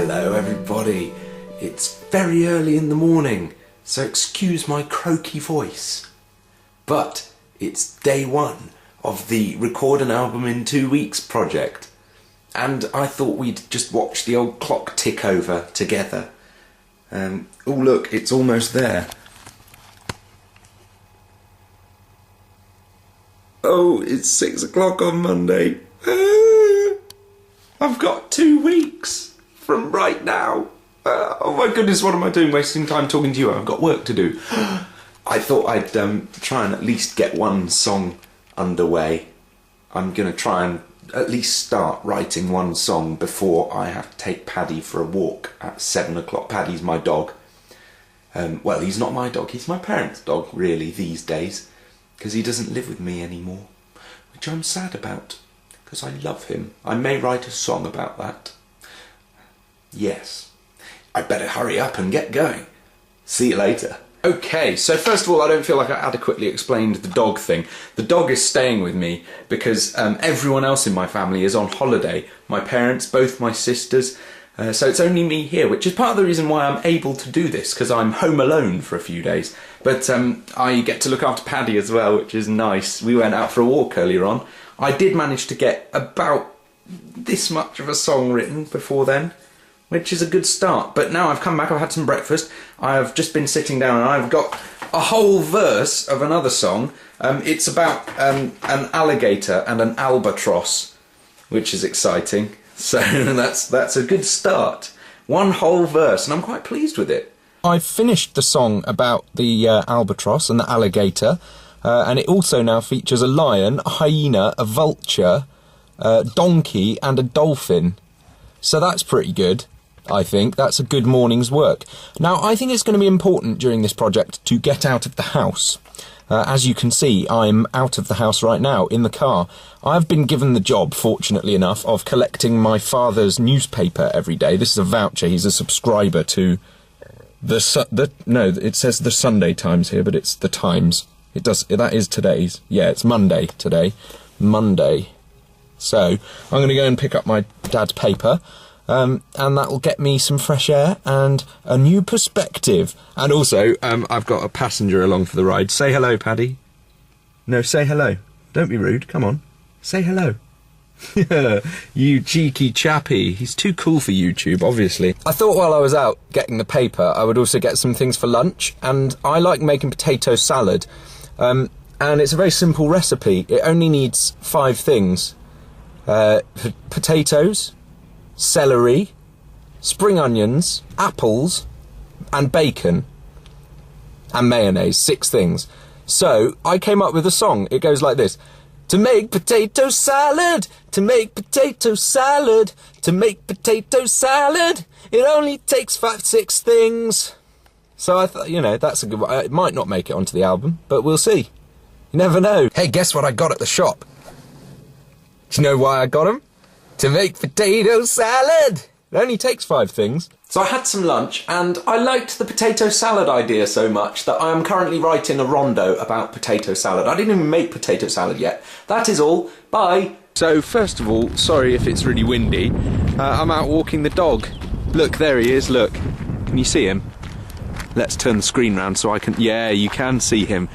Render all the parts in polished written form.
Hello everybody, it's very early in the morning, so excuse my croaky voice. But it's day one of the Record an Album in 2 Weeks project, and I thought we'd just watch the old clock tick over together. Oh look, it's almost there. Oh, it's 6 o'clock on Monday. I've got 2 weeks from right now. Oh my goodness, what am I doing wasting time talking to you? I've got work to do. I thought I'd try and at least get one song underway. I'm going to try and at least start writing one song before I have to take Paddy for a walk at 7 o'clock. Paddy's my dog. Well, he's not my dog, he's my parents' dog, really, these days, because he doesn't live with me anymore, which I'm sad about, because I love him. I may write a song about that. Yes. I'd better hurry up and get going. See you later. Okay, so first of all, I don't feel like I adequately explained the dog thing. The dog is staying with me because everyone else in my family is on holiday. My parents, both my sisters, so it's only me here, which is part of the reason why I'm able to do this, because I'm home alone for a few days. But I get to look after Paddy as well, which is nice. We went out for a walk earlier on. I did manage to get about this much of a song written before then, which is a good start. But now I've come back, I've had some breakfast, I've just been sitting down and I've got a whole verse of another song. It's about an alligator and an albatross, which is exciting. So that's a good start. One whole verse, and I'm quite pleased with it. I've finished the song about the albatross and the alligator, and it also now features a lion, a hyena, a vulture, a donkey and a dolphin. So that's pretty good, I think. That's a good morning's work. Now, I think it's going to be important during this project to get out of the house. As you can see, I'm out of the house right now, in the car. I've been given the job, fortunately enough, of collecting my father's newspaper every day. This is a voucher. He's a subscriber to no, it says the Sunday Times here, but it's the Times. That is today's. Yeah, it's Monday today. Monday. So, I'm going to go and pick up my dad's paper, and that will get me some fresh air and a new perspective. And also, I've got a passenger along for the ride. Say hello, Paddy. No, say hello. Don't be rude, come on. Say hello. You cheeky chappy. He's too cool for YouTube, obviously. I thought while I was out getting the paper, I would also get some things for lunch, and I like making potato salad. And it's a very simple recipe. It only needs 5 things. Potatoes, celery, spring onions, apples, and bacon, and mayonnaise. 6 things. So, I came up with a song. It goes like this. To make potato salad, to make potato salad, to make potato salad, it only takes 5-6 things. So I thought, you know, that's a good one. It might not make it onto the album, but we'll see. You never know. Hey, guess what I got at the shop? Do you know why I got them? To make potato salad! It only takes 5 things. So I had some lunch, and I liked the potato salad idea so much that I am currently writing a rondo about potato salad. I didn't even make potato salad yet. That is all. Bye! So, first of all, sorry if it's really windy. I'm out walking the dog. Look, there he is, look. Can you see him? Let's turn the screen round so I can... Yeah, you can see him.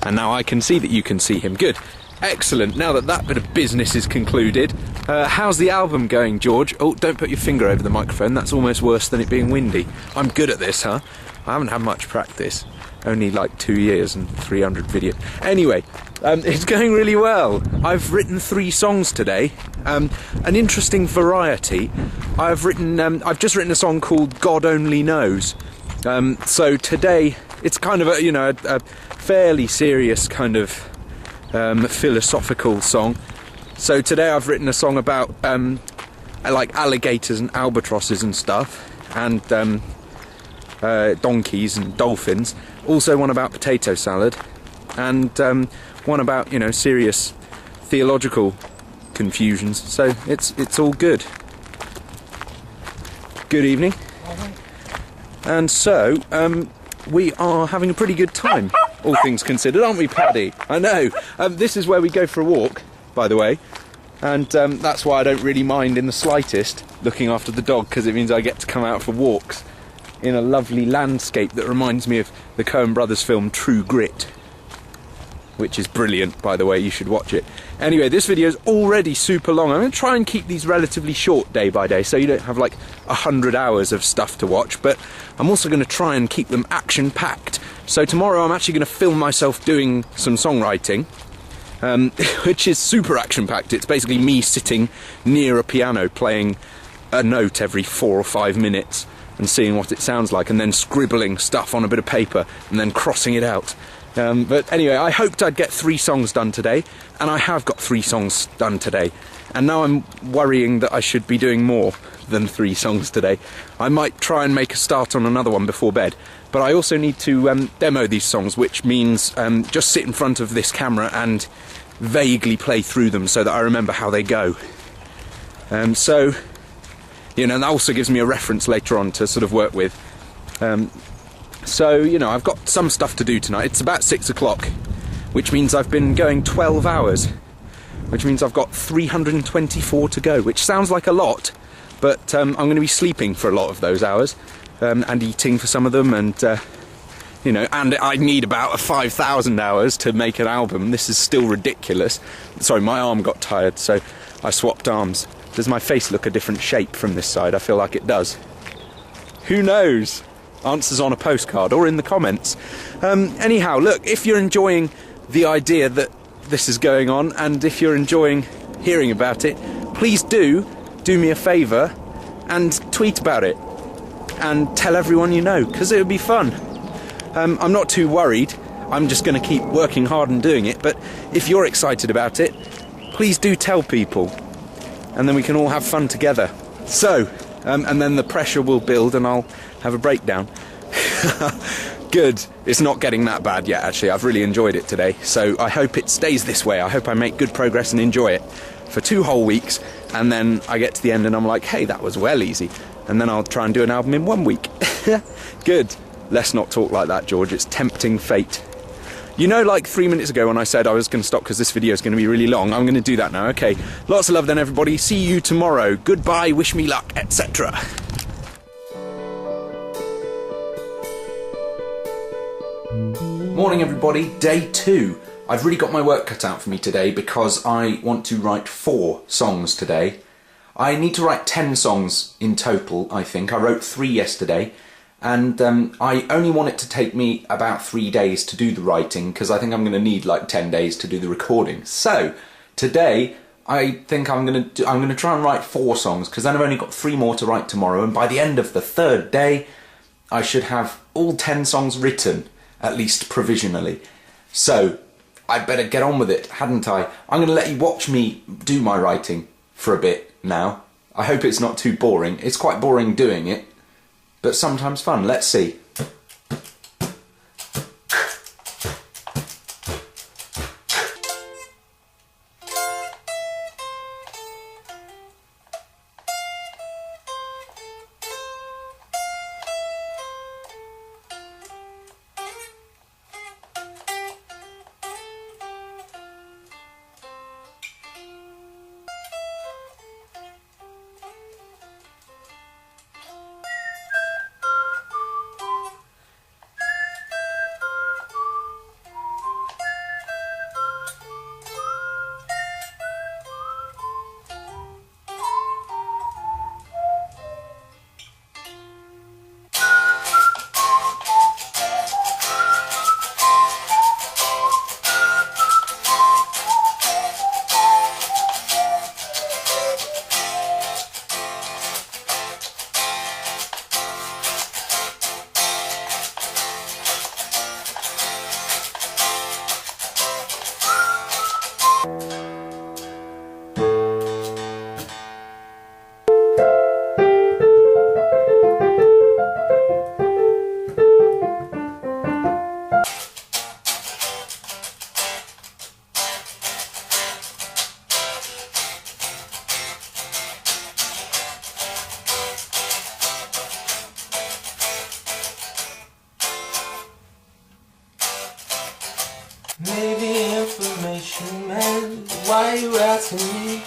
And now I can see that you can see him. Good. Excellent. Now that bit of business is concluded, how's the album going, George? Oh, don't put your finger over the microphone. That's almost worse than it being windy. I'm good at this, huh? I haven't had much practice. Only like 2 years and 300 videos. Anyway, it's going really well. I've written 3 songs today. An interesting variety. I've just written a song called God Only Knows. So today, it's kind of a fairly serious kind of philosophical song. So today I've written a song about like alligators and albatrosses and stuff, and donkeys and dolphins. Also one about potato salad, and one about serious theological confusions. So it's all good. Good evening. And so we are having a pretty good time, all things considered, aren't we, Paddy? I know. This is where we go for a walk, by the way. And that's why I don't really mind in the slightest looking after the dog, because it means I get to come out for walks in a lovely landscape that reminds me of the Coen Brothers film True Grit, which is brilliant, by the way. You should watch it. Anyway, this video is already super long. I'm going to try and keep these relatively short day by day, so you don't have like 100 hours of stuff to watch, but I'm also going to try and keep them action-packed. So tomorrow I'm actually going to film myself doing some songwriting, which is super action-packed. It's basically me sitting near a piano playing a note every 4 or 5 minutes and seeing what it sounds like, and then scribbling stuff on a bit of paper and then crossing it out. But anyway, I hoped I'd get 3 songs done today, and I have got 3 songs done today. And now I'm worrying that I should be doing more than 3 songs today. I might try and make a start on another one before bed, but I also need to demo these songs, which means just sit in front of this camera and vaguely play through them so that I remember how they go. So, you know, that also gives me a reference later on to sort of work with. So, you know, I've got some stuff to do tonight. It's about 6 o'clock, which means I've been going 12 hours, which means I've got 324 to go, which sounds like a lot, but I'm going to be sleeping for a lot of those hours, and eating for some of them, and, you know, and I need about 5,000 hours to make an album. This is still ridiculous. Sorry, my arm got tired, so I swapped arms. Does my face look a different shape from this side? I feel like it does. Who knows? Answers on a postcard or in the comments. Anyhow, look, if you're enjoying the idea that this is going on, and if you're enjoying hearing about it, please do me a favour and tweet about it and tell everyone you know, because it would be fun. I'm not too worried. I'm just going to keep working hard and doing it, but if you're excited about it, please do tell people, and then we can all have fun together. So, and then the pressure will build and I'll have a breakdown. Good. It's not getting that bad yet, actually. I've really enjoyed it today, so I hope it stays this way. I hope I make good progress and enjoy it for 2 whole weeks, and then I get to the end and I'm like, hey, that was well easy, and then I'll try and do an album in 1 week. Good. Let's not talk like that, George. It's tempting fate. You know, like 3 minutes ago when I said I was going to stop because this video is going to be really long, I'm going to do that now. Okay, lots of love then, everybody. See you tomorrow. Goodbye, wish me luck, etc. Morning, everybody. Day 2. I've really got my work cut out for me today because I want to write 4 songs today. I need to write 10 songs in total, I think. I wrote 3 yesterday. And I only want it to take me about 3 days to do the writing, because I think I'm going to need like 10 days to do the recording. So today I think I'm going to try and write 4 songs, because then I've only got 3 more to write tomorrow, and by the end of the 3rd day I should have all 10 songs written, at least provisionally. So I'd better get on with it, hadn't I? I'm going to let you watch me do my writing for a bit now. I hope it's not too boring. It's quite boring doing it, but sometimes fun. Let's see. Maybe information man, why you asking me?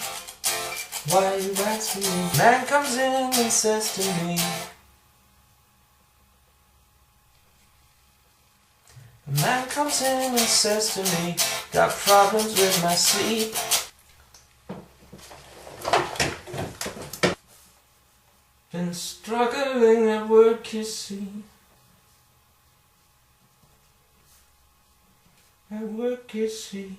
Why are you asking me? Man comes in and says to me, a man comes in and says to me, got problems with my sleep. Been struggling at work, you see. At work, you see.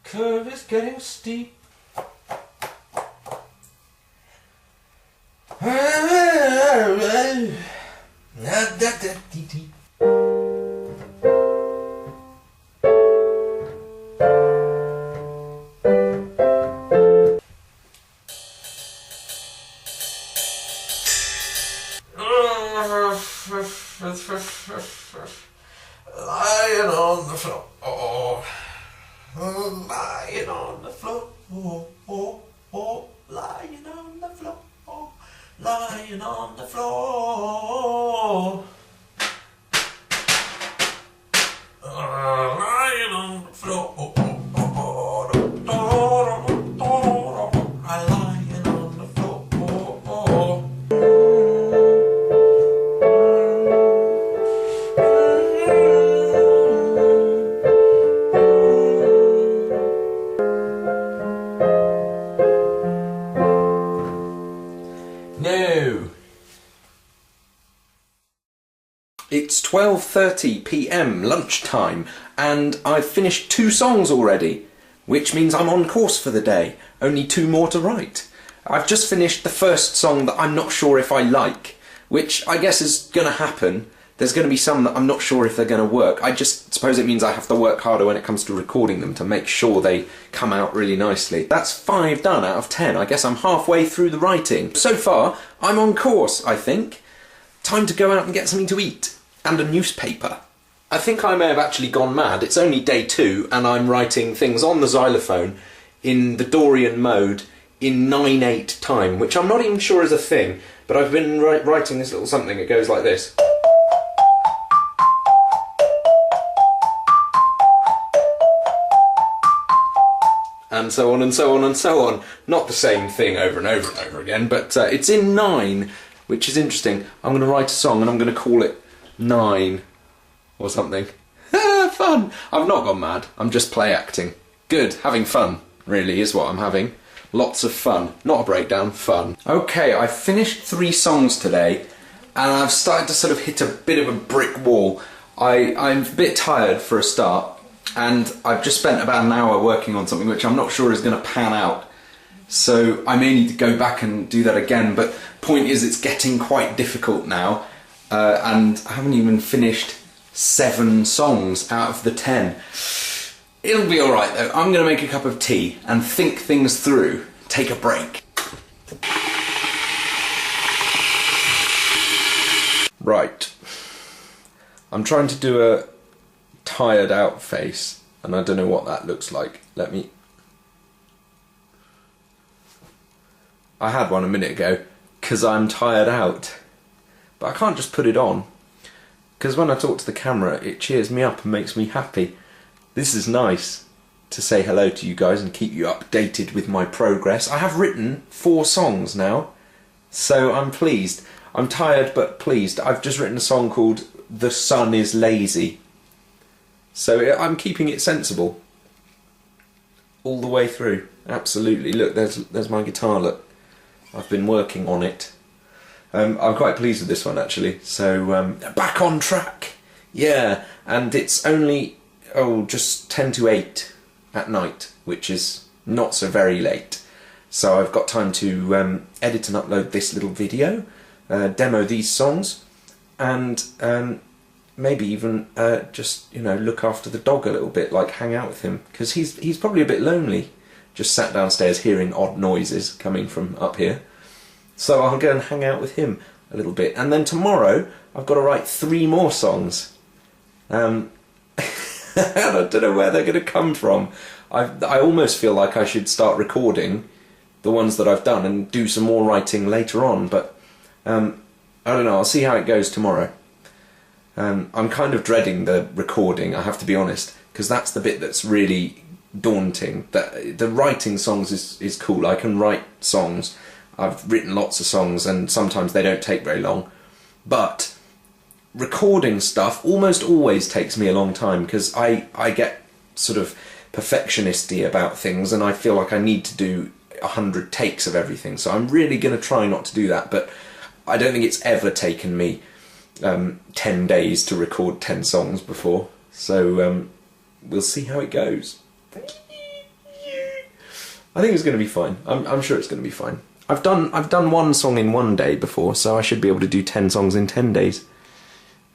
The curve is getting steep. Lying on the floor, lying on the floor, lying on the floor, lying on the floor, lying on the floor, lying on the floor. No. It's 12:30 p.m. lunchtime, and I've finished 2 songs already, which means I'm on course for the day. Only 2 more to write. I've just finished the first song that I'm not sure if I like, which I guess is going to happen. There's going to be some that I'm not sure if they're going to work. I just suppose it means I have to work harder when it comes to recording them to make sure they come out really nicely. That's 5 done out of 10. I guess I'm halfway through the writing. So far, I'm on course, I think. Time to go out and get something to eat. And a newspaper. I think I may have actually gone mad. It's only day 2 and I'm writing things on the xylophone in the Dorian mode in 9/8 time, which I'm not even sure is a thing, but I've been writing this little something. It goes like this. And so on and so on and so on. Not the same thing over and over and over again, but it's in 9, which is interesting. I'm going to write a song and I'm going to call it 9 or something. Fun! I've not gone mad. I'm just play acting. Good. Having fun, really, is what I'm having. Lots of fun. Not a breakdown, fun. Okay, I've finished 3 songs today and I've started to sort of hit a bit of a brick wall. I'm a bit tired for a start, and I've just spent about an hour working on something which I'm not sure is going to pan out. So I may need to go back and do that again, but point is it's getting quite difficult now. And I haven't even finished 7 songs out of the 10. It'll be alright though. I'm going to make a cup of tea and think things through. Take a break. Right. I'm trying to do a tired out face, and I don't know what that looks like. I had one a minute ago, because I'm tired out. But I can't just put it on, because when I talk to the camera it cheers me up and makes me happy. This is nice to say hello to you guys and keep you updated with my progress. I have written 4 songs now, so I'm pleased. I'm tired but pleased. I've just written a song called The Sun is Lazy. So I'm keeping it sensible all the way through. Absolutely. Look, there's my guitar, look. I've been working on it. I'm quite pleased with this one actually, so back on track! Yeah, and it's only, just 10 to 8 at night, which is not so very late. So I've got time to edit and upload this little video, demo these songs, and maybe even just, look after the dog a little bit, like hang out with him, because he's probably a bit lonely, just sat downstairs hearing odd noises coming from up here. So I'll go and hang out with him a little bit. And then tomorrow, I've got to write 3 more songs. And I don't know where they're going to come from. I almost feel like I should start recording the ones that I've done and do some more writing later on. But I don't know, I'll see how it goes tomorrow. I'm kind of dreading the recording, I have to be honest, because that's the bit that's really daunting. The writing songs is cool. I can write songs. I've written lots of songs, and sometimes they don't take very long. But recording stuff almost always takes me a long time, because I get sort of perfectionisty about things, and I feel like I need to do 100 takes of everything. So I'm really going to try not to do that, but I don't think it's ever taken me 10 days to record 10 songs before. So we'll see how it goes. I think it's going to be fine. I'm sure it's going to be fine. I've done one song in one day before, so I should be able to do 10 songs in 10 days.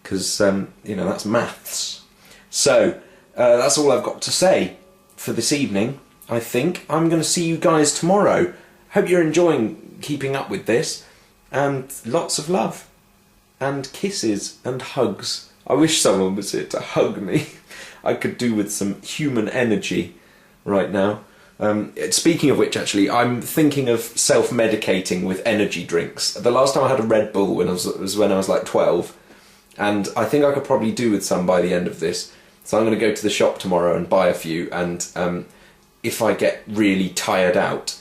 Because, that's maths. So, that's all I've got to say for this evening, I think. I'm going to see you guys tomorrow. Hope you're enjoying keeping up with this. And lots of love. And kisses and hugs. I wish someone was here to hug me. I could do with some human energy right now. Speaking of which, actually, I'm thinking of self-medicating with energy drinks. The last time I had a Red Bull was when I was like 12, and I think I could probably do with some by the end of this. So I'm going to go to the shop tomorrow and buy a few, and if I get really tired out,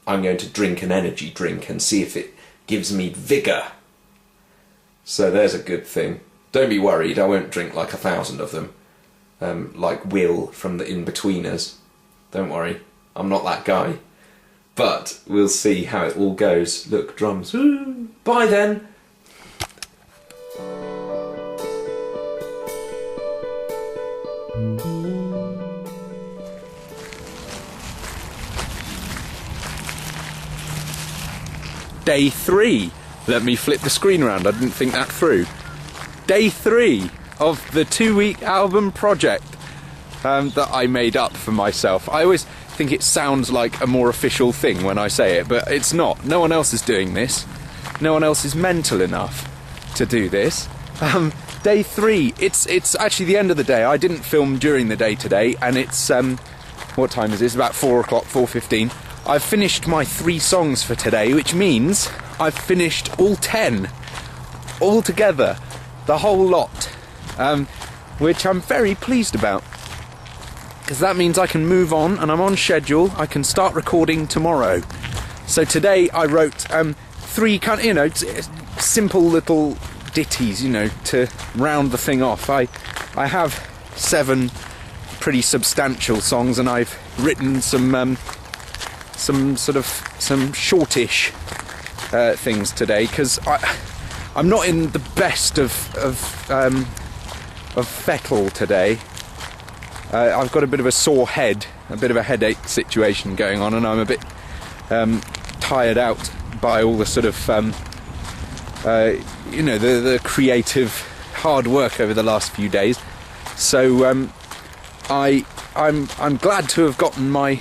I'm going to drink an energy drink and see if it gives me vigour. So there's a good thing. Don't be worried, I won't drink like 1,000 of them, like Will from the In-Betweeners. Don't worry. I'm not that guy. But we'll see how it all goes. Look, drums. Woo! Bye then! Day 3. Let me flip the screen around, I didn't think that through. Day 3 of the 2-week album project that I made up for myself. I always think it sounds like a more official thing when I say it, but it's not. No one else is doing this. No one else is mental enough to do this. Day 3, it's actually the end of the day. I didn't film during the day today, and it's, what time is it? It's about 4 o'clock, 4:15. I've finished my 3 songs for today, which means I've finished all 10. All together. The whole lot. Which I'm very pleased about. Because that means I can move on, and I'm on schedule. I can start recording tomorrow. So today I wrote 3 kind of, simple little ditties, to round the thing off. I have 7 pretty substantial songs, and I've written some shortish things today, because I'm not in the best of fettle today. I've got a bit of a sore head, a bit of a headache situation going on, and I'm a bit tired out by all the sort of, the creative hard work over the last few days. So I'm glad to have gotten my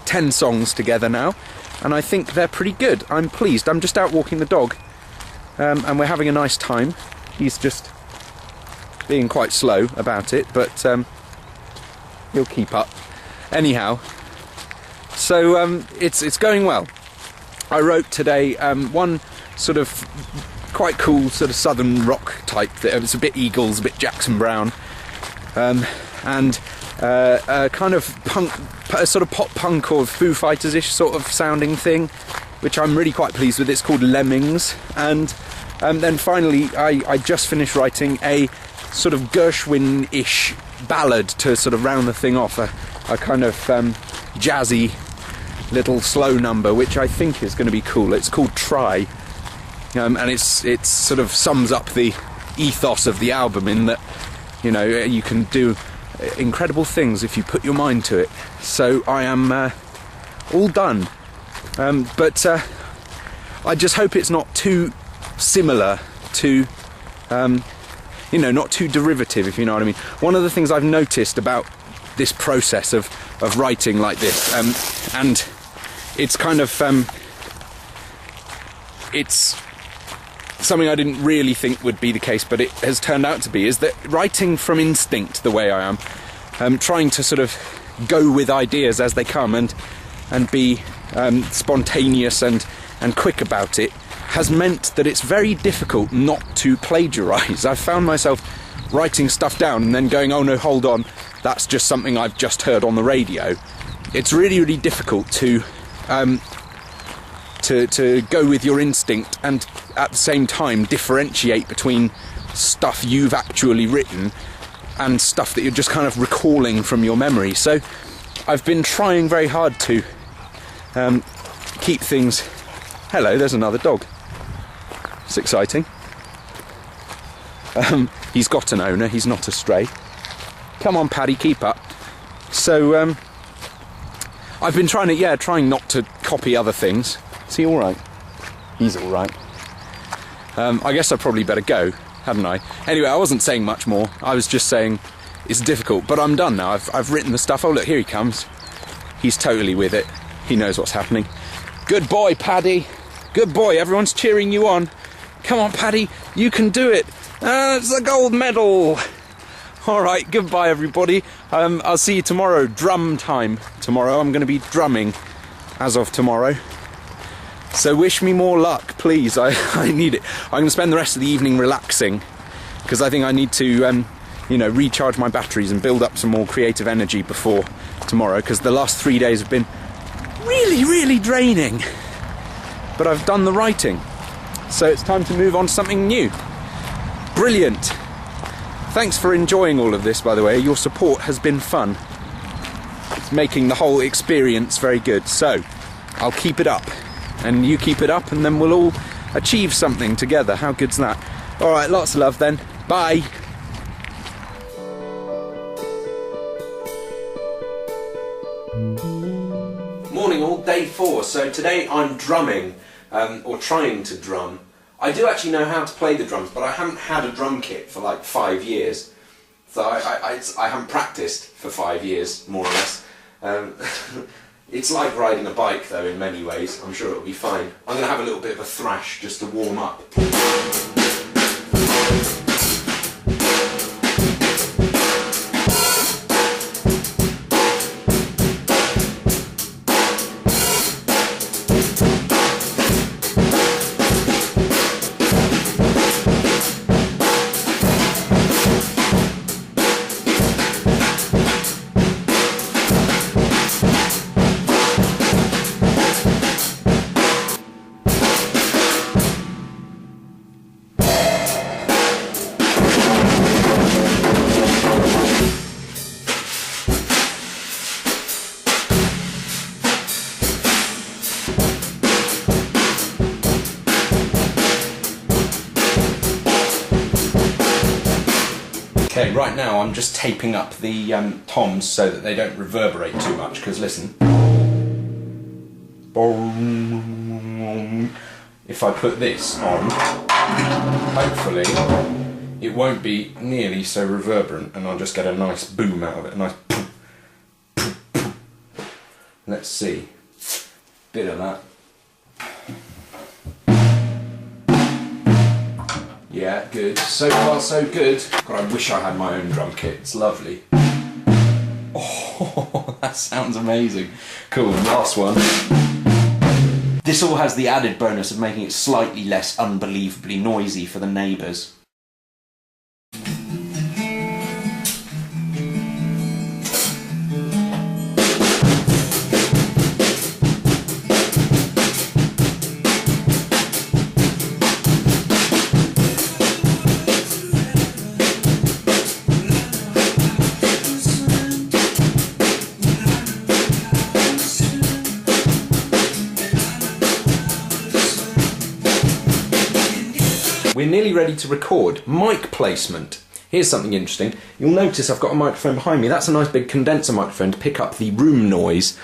10 songs together now, and I think they're pretty good. I'm pleased. I'm just out walking the dog, and we're having a nice time. He's just being quite slow about it, but he'll keep up. Anyhow, so it's going well. I wrote today one sort of quite cool sort of southern rock type. It was a bit Eagles, a bit Jackson Browne, and a kind of punk, a sort of pop punk or Foo Fighters-ish sort of sounding thing, which I'm really quite pleased with. It's called Lemmings, and then finally I just finished writing a sort of Gershwin-ish ballad to sort of round the thing off, a kind of jazzy little slow number, which I think is going to be cool. It's called Try, and it's sort of sums up the ethos of the album in that, you can do incredible things if you put your mind to it. So I am all done, but I just hope it's not too similar to not too derivative, if you know what I mean. One of the things I've noticed about this process of writing like this, and it's kind of it's something I didn't really think would be the case, but it has turned out to be, is that writing from instinct the way I am, trying to sort of go with ideas as they come and be spontaneous and quick about it, has meant that it's very difficult not to plagiarise. I've found myself writing stuff down and then going, oh no, hold on, that's just something I've just heard on the radio. It's really, really difficult to go with your instinct and at the same time differentiate between stuff you've actually written and stuff that you're just kind of recalling from your memory. So I've been trying very hard to keep things... Hello, there's another dog. It's exciting. He's got an owner, he's not a stray. Come on, Paddy, keep up. So I've been trying not to copy other things. Is he alright? He's alright. I guess I probably better go, hadn't I? Anyway, I wasn't saying much more. I was just saying it's difficult, but I'm done now. I've written the stuff. Oh, look, here he comes. He's totally with it. He knows what's happening. Good boy, Paddy. Good boy. Everyone's cheering you on. Come on, Paddy. You can do it. It's a gold medal. All right, goodbye, everybody. I'll see you tomorrow. Drum time tomorrow. I'm going to be drumming as of tomorrow. So wish me more luck, please. I need it. I'm going to spend the rest of the evening relaxing because I think I need to, recharge my batteries and build up some more creative energy before tomorrow, because the last 3 days have been really, really draining. But I've done the writing, so it's time to move on to something new. Brilliant. Thanks for enjoying all of this, by the way. Your support has been fun. It's making the whole experience very good. So I'll keep it up. And you keep it up, and then we'll all achieve something together. How good's that? Alright, lots of love then. Bye! Morning all, day 4. So today I'm drumming, or trying to drum. I do actually know how to play the drums, but I haven't had a drum kit for like 5 years. So I haven't practiced for 5 years, more or less. It's like riding a bike though in many ways. I'm sure it'll be fine. I'm going to have a little bit of a thrash just to warm up. Okay, right now I'm just taping up the toms so that they don't reverberate too much, because listen. If I put this on, hopefully it won't be nearly so reverberant and I'll just get a nice boom out of it, a nice Let's see. Bit of that. Yeah, good. So far, so good. God, I wish I had my own drum kit. It's lovely. Oh, that sounds amazing. Cool, last one. This all has the added bonus of making it slightly less unbelievably noisy for the neighbours. We're nearly ready to record. Mic placement. Here's something interesting. You'll notice I've got a microphone behind me. That's a nice big condenser microphone to pick up the room noise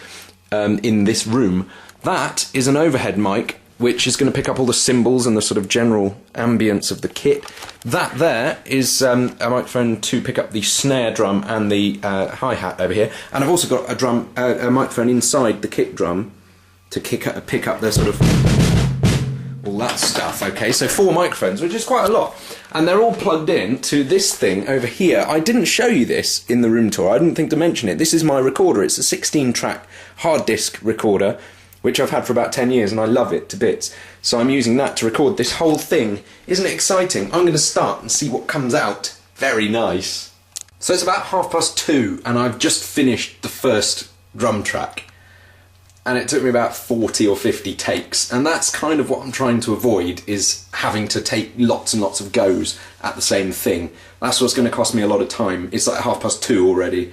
in this room. That is an overhead mic, which is going to pick up all the cymbals and the sort of general ambience of the kit. That there is a microphone to pick up the snare drum and the hi-hat over here. And I've also got a microphone inside the kick drum to pick up the sort of all that stuff. Okay, so 4 microphones, which is quite a lot, and they're all plugged in to this thing over here. I didn't show you this in the room tour. I didn't think to mention it. This is my recorder. It's a 16-track hard disk recorder, which I've had for about 10 years, and I love it to bits. So I'm using that to record this whole thing. Isn't it exciting? I'm going to start and see what comes out. Very nice. So it's about 2:30 and I've just finished the first drum track. And it took me about 40 or 50 takes. And that's kind of what I'm trying to avoid, is having to take lots and lots of goes at the same thing. That's what's going to cost me a lot of time. It's like 2:30 already.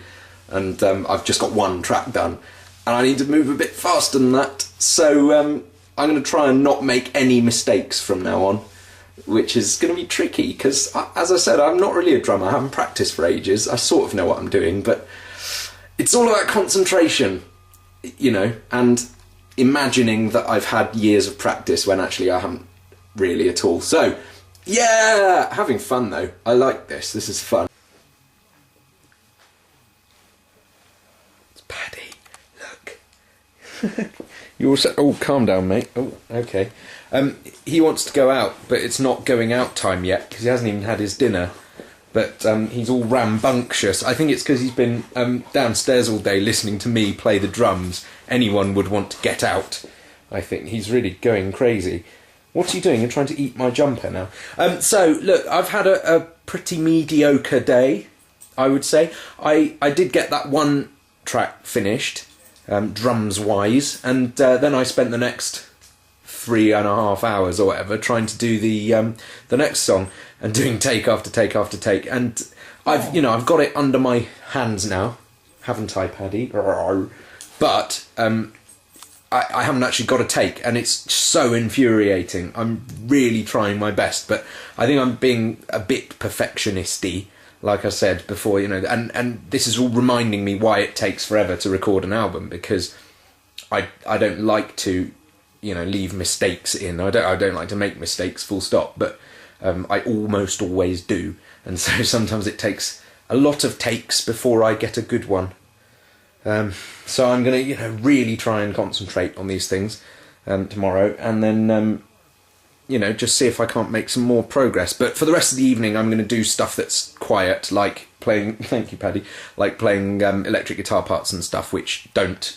And I've just got one track done. And I need to move a bit faster than that. So I'm going to try and not make any mistakes from now on, which is going to be tricky because, as I said, I'm not really a drummer. I haven't practiced for ages. I sort of know what I'm doing, but it's all about concentration, you know, and imagining that I've had years of practice when actually I haven't really at all. So, yeah, having fun though. I like this. This is fun. It's Paddy. Look. You all set? Oh, calm down, mate. Oh, okay. He wants to go out, but it's not going out time yet because he hasn't even had his dinner. But he's all rambunctious. I think it's because he's been downstairs all day listening to me play the drums. Anyone would want to get out. I think he's really going crazy. What are you doing? You're trying to eat my jumper now. So, look, I've had a pretty mediocre day, I would say. I did get that one track finished, drums-wise, and then I spent the next 3.5 hours or whatever trying to do the next song and doing take after take after take, and I've got it under my hands now, haven't I, Paddy? But I haven't actually got a take, and it's so infuriating. I'm really trying my best, but I think I'm being a bit perfectionisty, like I said before, you know, and this is all reminding me why it takes forever to record an album, because I don't like to, you know, leave mistakes in. I don't like to make mistakes, full stop, but I almost always do, and so sometimes it takes a lot of takes before I get a good one. So I'm going to, you know, really try and concentrate on these things tomorrow, and then, you know, just see if I can't make some more progress. But for the rest of the evening, I'm going to do stuff that's quiet, like playing, thank you, Paddy, like playing electric guitar parts and stuff, which don't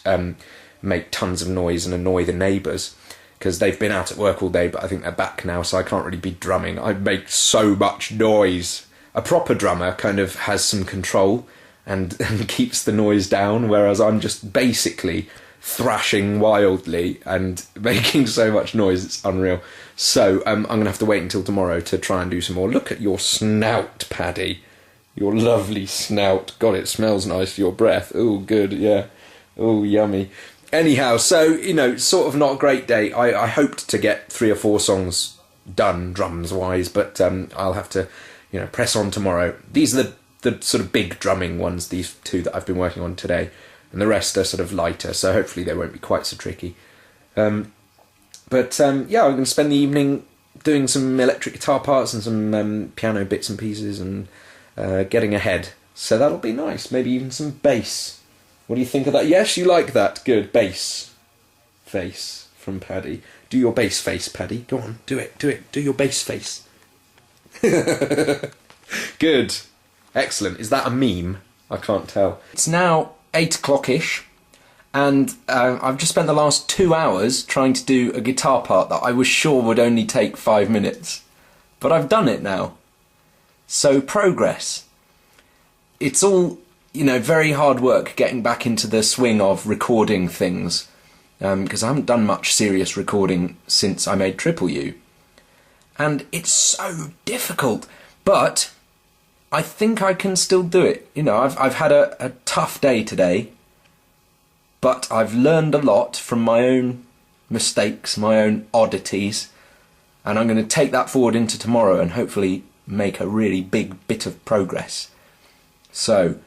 make tons of noise and annoy the neighbours, because they've been out at work all day, but I think they're back now, so I can't really be drumming. I make so much noise. A proper drummer kind of has some control and keeps the noise down, whereas I'm just basically thrashing wildly and making so much noise, it's unreal. So I'm going to have to wait until tomorrow to try and do some more. Look at your snout, Paddy. Your lovely snout. God, it smells nice, your breath. Oh, good, yeah. Oh, yummy. Anyhow, so, you know, sort of not a great day. I hoped to get 3 or 4 songs done, drums-wise, but I'll have to, you know, press on tomorrow. These are the sort of big drumming ones, these 2 that I've been working on today, and the rest are sort of lighter, so hopefully they won't be quite so tricky. Yeah, I'm going to spend the evening doing some electric guitar parts and some piano bits and pieces and getting ahead. So that'll be nice, maybe even some bass. What do you think of that? Yes, you like that. Good. Bass face from Paddy. Do your bass face, Paddy. Go on, do it. Do your bass face. Good. Excellent. Is that a meme? I can't tell. It's now 8 o'clock-ish, and I've just spent the last 2 hours trying to do a guitar part that I was sure would only take 5 minutes. But I've done it now. So, progress. It's all, you know, very hard work getting back into the swing of recording things, because I haven't done much serious recording since I made Triple U. And it's so difficult, but I think I can still do it. You know, I've had a tough day today, but I've learned a lot from my own mistakes, my own oddities, and I'm going to take that forward into tomorrow and hopefully make a really big bit of progress. So,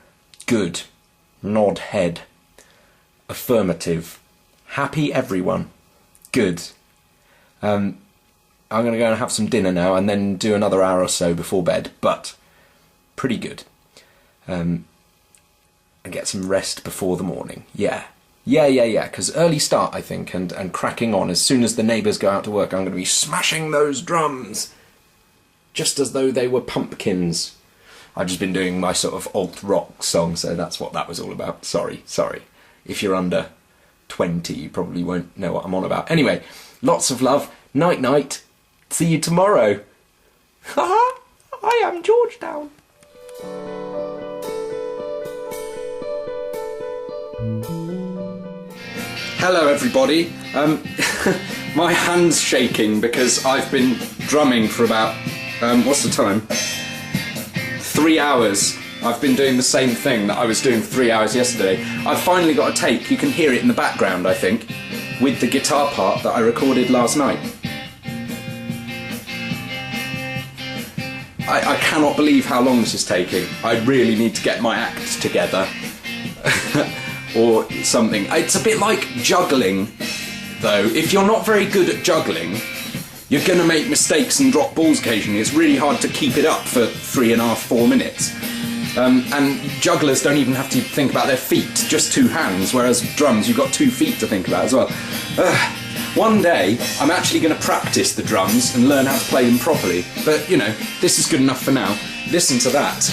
good. Nod head. Affirmative. Happy everyone. Good. I'm going to go and have some dinner now and then do another hour or so before bed, but pretty good. And get some rest before the morning. Yeah, because early start, I think, and cracking on. As soon as the neighbours go out to work, I'm going to be smashing those drums, just as though they were pumpkins. I've just been doing my sort of alt-rock song, so that's what that was all about. Sorry. If you're under 20, you probably won't know what I'm on about. Anyway, lots of love. Night-night. See you tomorrow. Haha, I am Georgetown. Hello everybody. My hand's shaking because I've been drumming for about, what's the time? 3 hours. I've been doing the same thing that I was doing for 3 hours yesterday. I've finally got a take, you can hear it in the background I think, with the guitar part that I recorded last night. I cannot believe how long this is taking. I really need to get my act together. Or something. It's a bit like juggling, though. If you're not very good at juggling, you're going to make mistakes and drop balls occasionally. It's really hard to keep it up for 3.5, 4 minutes. And jugglers don't even have to think about their feet, just 2 hands, whereas drums, you've got 2 feet to think about as well. One day, I'm actually going to practice the drums and learn how to play them properly. But, you know, this is good enough for now. Listen to that.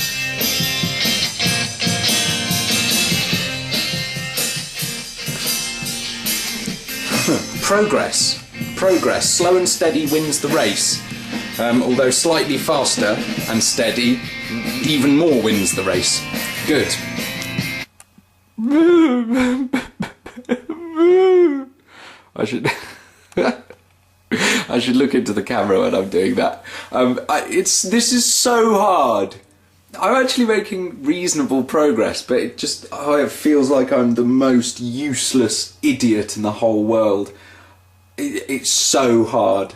Progress. Progress. Slow and steady wins the race. Although slightly faster and steady, even more wins the race. Good. I should... I should look into the camera when I'm doing that. This is so hard. I'm actually making reasonable progress, but it feels like I'm the most useless idiot in the whole world. It's so hard.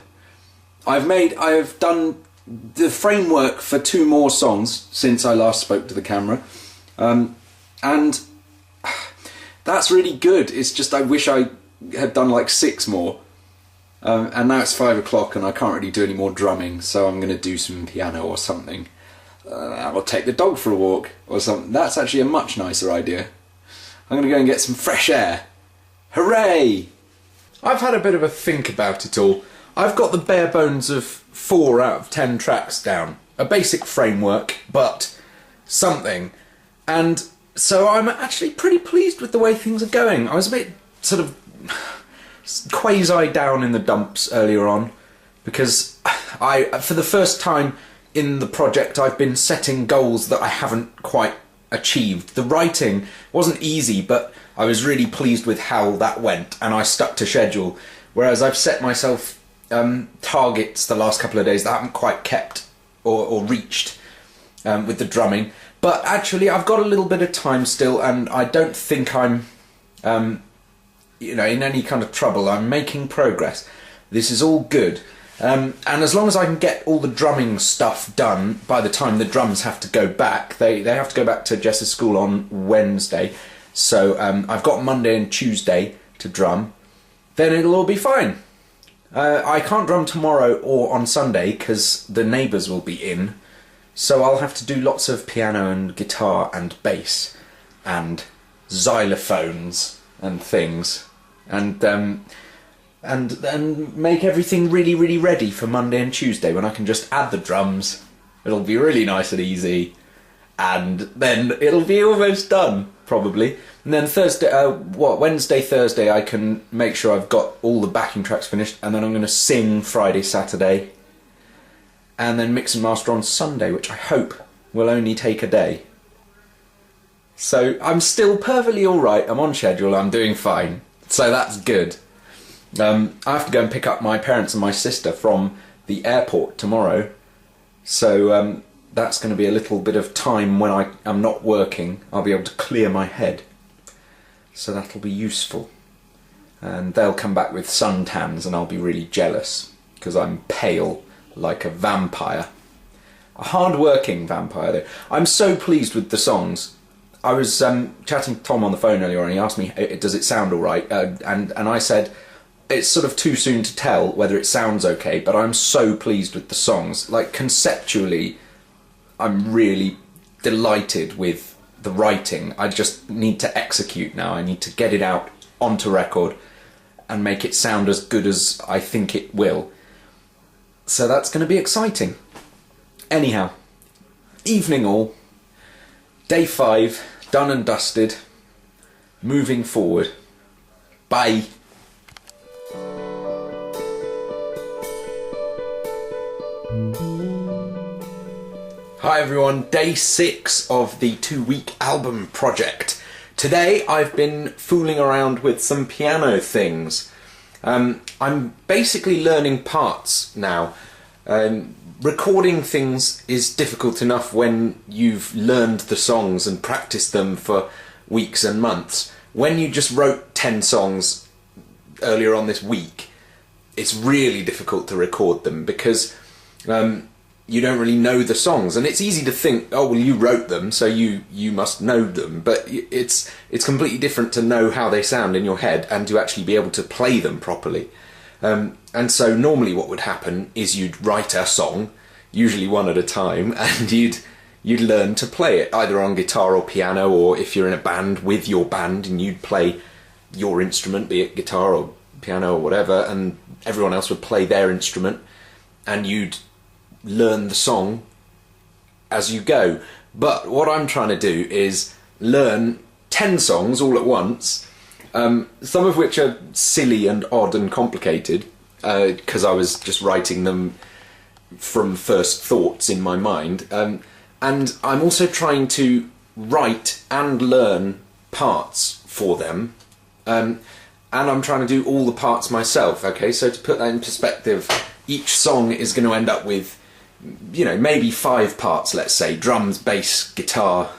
I have done the framework for 2 more songs since I last spoke to the camera, and that's really good. It's just I wish I had done like 6 more, and now it's 5 o'clock and I can't really do any more drumming, so I'm going to do some piano or something. I'll take the dog for a walk or something. That's actually a much nicer idea. I'm going to go and get some fresh air. Hooray! I've had a bit of a think about it all. I've got the bare bones of 4 out of 10 tracks down. A basic framework, but something. And so I'm actually pretty pleased with the way things are going. I was a bit sort of quasi down in the dumps earlier on because for the first time in the project I've been setting goals that I haven't quite achieved. The writing wasn't easy, but I was really pleased with how that went and I stuck to schedule, whereas I've set myself targets the last couple of days that I haven't quite kept or reached with the drumming. But actually I've got a little bit of time still and I don't think I'm in any kind of trouble. I'm making progress. This is all good. And as long as I can get all the drumming stuff done by the time the drums have to go back, they have to go back to Jess's school on Wednesday, so I've got Monday and Tuesday to drum, then it'll all be fine. I can't drum tomorrow or on Sunday because the neighbours will be in, so I'll have to do lots of piano and guitar and bass and xylophones and things, and make everything really, really ready for Monday and Tuesday when I can just add the drums. It'll be really nice and easy, and then it'll be almost done, probably. And then Wednesday, Thursday, I can make sure I've got all the backing tracks finished, and then I'm going to sing Friday, Saturday, and then mix and master on Sunday, which I hope will only take a day. So I'm still perfectly alright, I'm on schedule, I'm doing fine, so that's good. I have to go and pick up my parents and my sister from the airport tomorrow, so that's going to be a little bit of time when I am not working. I'll be able to clear my head, so that'll be useful. And they'll come back with suntans and I'll be really jealous because I'm pale like a vampire. A hard-working vampire though. I'm so pleased with the songs. I was chatting to Tom on the phone earlier and he asked me, does it sound alright? And I said, it's sort of too soon to tell whether it sounds okay, but I'm so pleased with the songs. Like, conceptually, I'm really delighted with the writing. I just need to execute now. I need to get it out onto record and make it sound as good as I think it will. So that's going to be exciting. Anyhow, evening all. Day 5, done and dusted. Moving forward. Bye. Hi everyone, day 6 of the 2-week album project. Today I've been fooling around with some piano things. I'm basically learning parts now. Recording things is difficult enough when you've learned the songs and practiced them for weeks and months. When you just wrote 10 songs earlier on this week, it's really difficult to record them because you don't really know the songs, and it's easy to think, oh well, you wrote them, so you must know them, but it's completely different to know how they sound in your head and to actually be able to play them properly. And so normally what would happen is you'd write a song, usually one at a time, and you'd learn to play it either on guitar or piano, or if you're in a band, with your band, and you'd play your instrument, be it guitar or piano or whatever, and everyone else would play their instrument, and you'd learn the song as you go. But what I'm trying to do is learn 10 songs all at once, some of which are silly and odd and complicated because I was just writing them from first thoughts in my mind, and I'm also trying to write and learn parts for them, and I'm trying to do all the parts myself. Okay, so to put that in perspective, each song is going to end up with, you know, maybe 5 parts, let's say: drums, bass, guitar,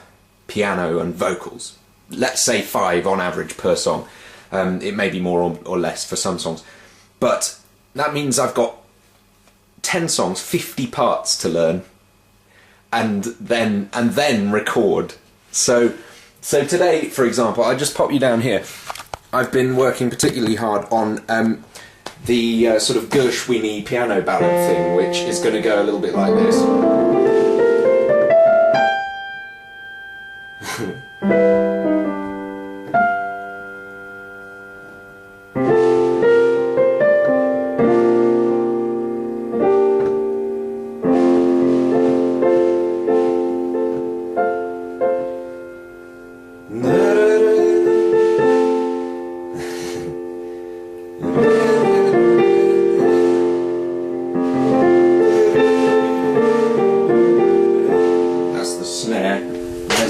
piano and vocals. Let's say 5 on average per song. It may be more or less for some songs, but that means I've got 10 songs, 50 parts to learn, and then record. So today, for example, I just pop you down here. I've been working particularly hard on the sort of Gershwin-y piano ballad thing, which is going to go a little bit like this.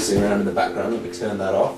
Around in the background. Let me turn that off.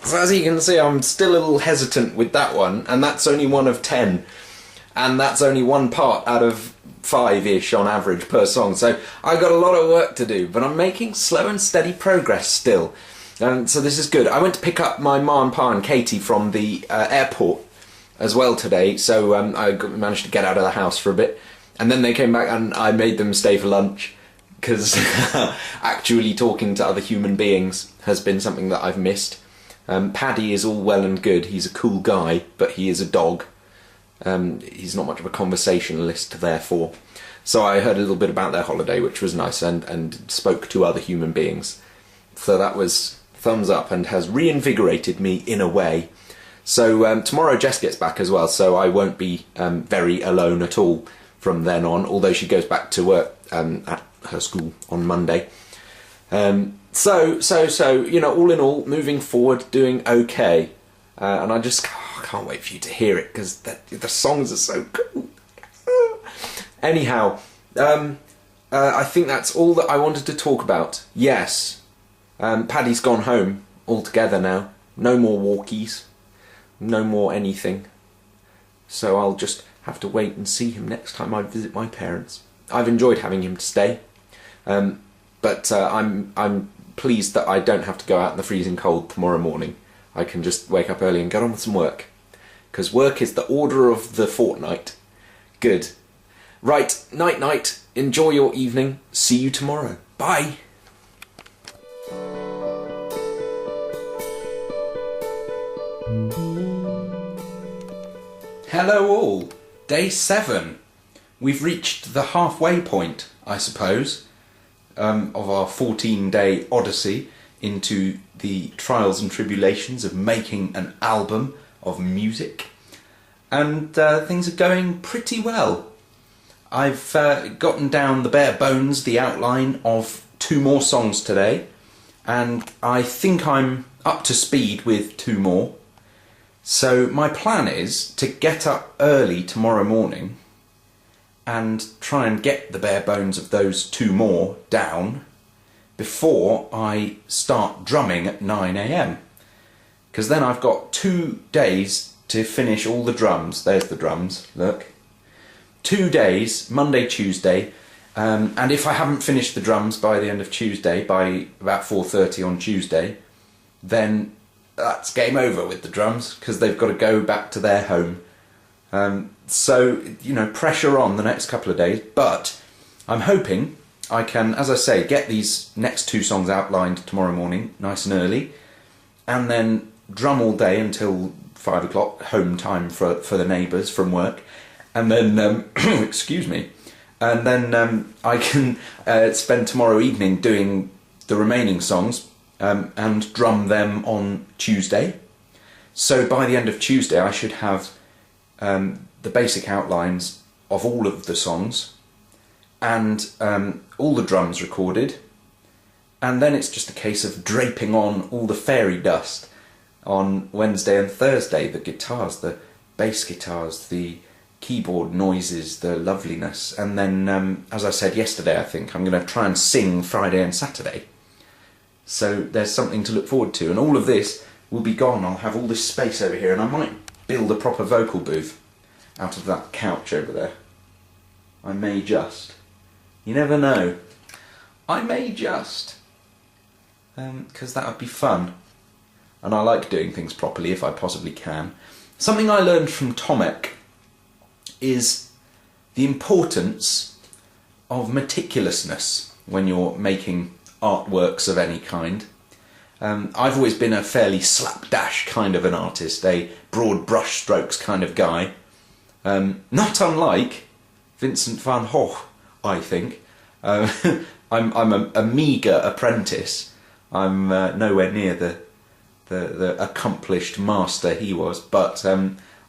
So as you can see, I'm still a little hesitant with that one, and that's only one of 10, and that's only one part out of 5-ish on average per song, so I've got a lot of work to do, but I'm making slow and steady progress still, and so this is good. I went to pick up my ma and pa and Katie from the airport as well today, so I managed to get out of the house for a bit, and then they came back and I made them stay for lunch, because actually talking to other human beings has been something that I've missed. Paddy is all well and good, he's a cool guy, but he is a dog. He's not much of a conversationalist, therefore. So I heard a little bit about their holiday, which was nice, and spoke to other human beings. So that was thumbs up and has reinvigorated me in a way. So tomorrow Jess gets back as well, so I won't be very alone at all from then on, although she goes back to work at her school on Monday. So, you know, all in all, moving forward, doing okay. And I just can't wait for you to hear it, because the songs are so cool. Anyhow, I think that's all that I wanted to talk about. Yes. Paddy's gone home altogether now. No more walkies. No more anything. So I'll just have to wait and see him next time I visit my parents. I've enjoyed having him to stay. But I'm pleased that I don't have to go out in the freezing cold tomorrow morning. I can just wake up early and get on with some work. Because work is the order of the fortnight. Good. Right, night-night. Enjoy your evening. See you tomorrow. Bye. Hello all. Day 7. We've reached the halfway point, I suppose, of our 14-day odyssey into the trials and tribulations of making an album of music. And things are going pretty well. I've gotten down the bare bones, the outline of 2 more songs today, and I think I'm up to speed with 2 more. So my plan is to get up early tomorrow morning and try and get the bare bones of those 2 more down before I start drumming at 9 AM. Because then I've got 2 days to finish all the drums. There's the drums, look. 2 days, Monday, Tuesday, and if I haven't finished the drums by the end of Tuesday, by about 4:30 on Tuesday, then that's game over with the drums, because they've got to go back to their home. So, you know, pressure on the next couple of days, but I'm hoping I can, as I say, get these next 2 songs outlined tomorrow morning, nice and early, and then drum all day until 5 o'clock, home time for the neighbours from work. And then, excuse me, and then I can spend tomorrow evening doing the remaining songs and drum them on Tuesday. So by the end of Tuesday I should have the basic outlines of all of the songs and all the drums recorded. And then it's just a case of draping on all the fairy dust on Wednesday and Thursday, the guitars, the bass guitars, the keyboard noises, the loveliness, and then, as I said yesterday, I think I'm going to try and sing Friday and Saturday. So there's something to look forward to, and all of this will be gone. I'll have all this space over here, and I might build a proper vocal booth out of that couch over there. I may just. You never know. I may just. Because that would be fun. And I like doing things properly if I possibly can. Something I learned from Tomek is the importance of meticulousness when you're making artworks of any kind. I've always been a fairly slapdash kind of an artist, a broad brush strokes kind of guy. Not unlike Vincent van Gogh, I think. I'm a meagre apprentice. I'm nowhere near the accomplished master he was, but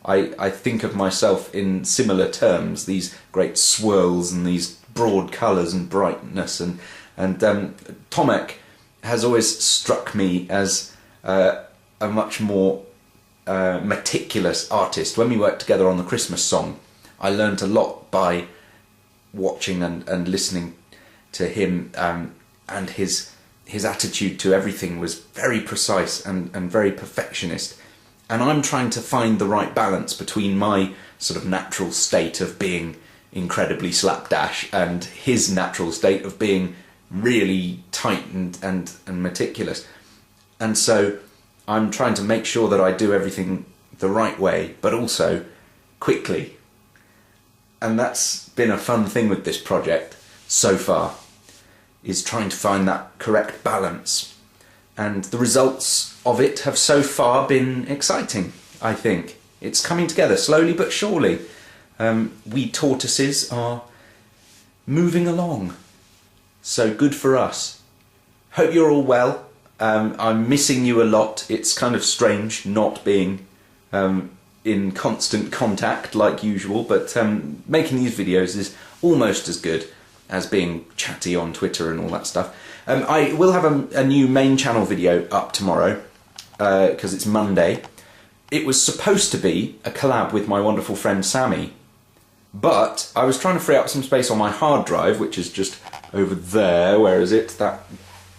I think of myself in similar terms, these great swirls and these broad colours and brightness, and Tomek has always struck me as a much more meticulous artist. When we worked together on the Christmas song, I learnt a lot by watching and listening to him, and his attitude to everything was very precise and very perfectionist. And I'm trying to find the right balance between my sort of natural state of being incredibly slapdash and his natural state of being really tight and meticulous. And so I'm trying to make sure that I do everything the right way, but also quickly. And that's been a fun thing with this project so far, is trying to find that correct balance. And the results of it have so far been exciting, I think. It's coming together slowly but surely. We tortoises are moving along. So good for us. Hope you're all well. I'm missing you a lot. It's kind of strange not being in constant contact like usual, but making these videos is almost as good as being chatty on Twitter and all that stuff. I will have a new main channel video up tomorrow, because it's Monday. It was supposed to be a collab with my wonderful friend Sammy, But I was trying to free up some space on my hard drive, which is just over there. Where is it? That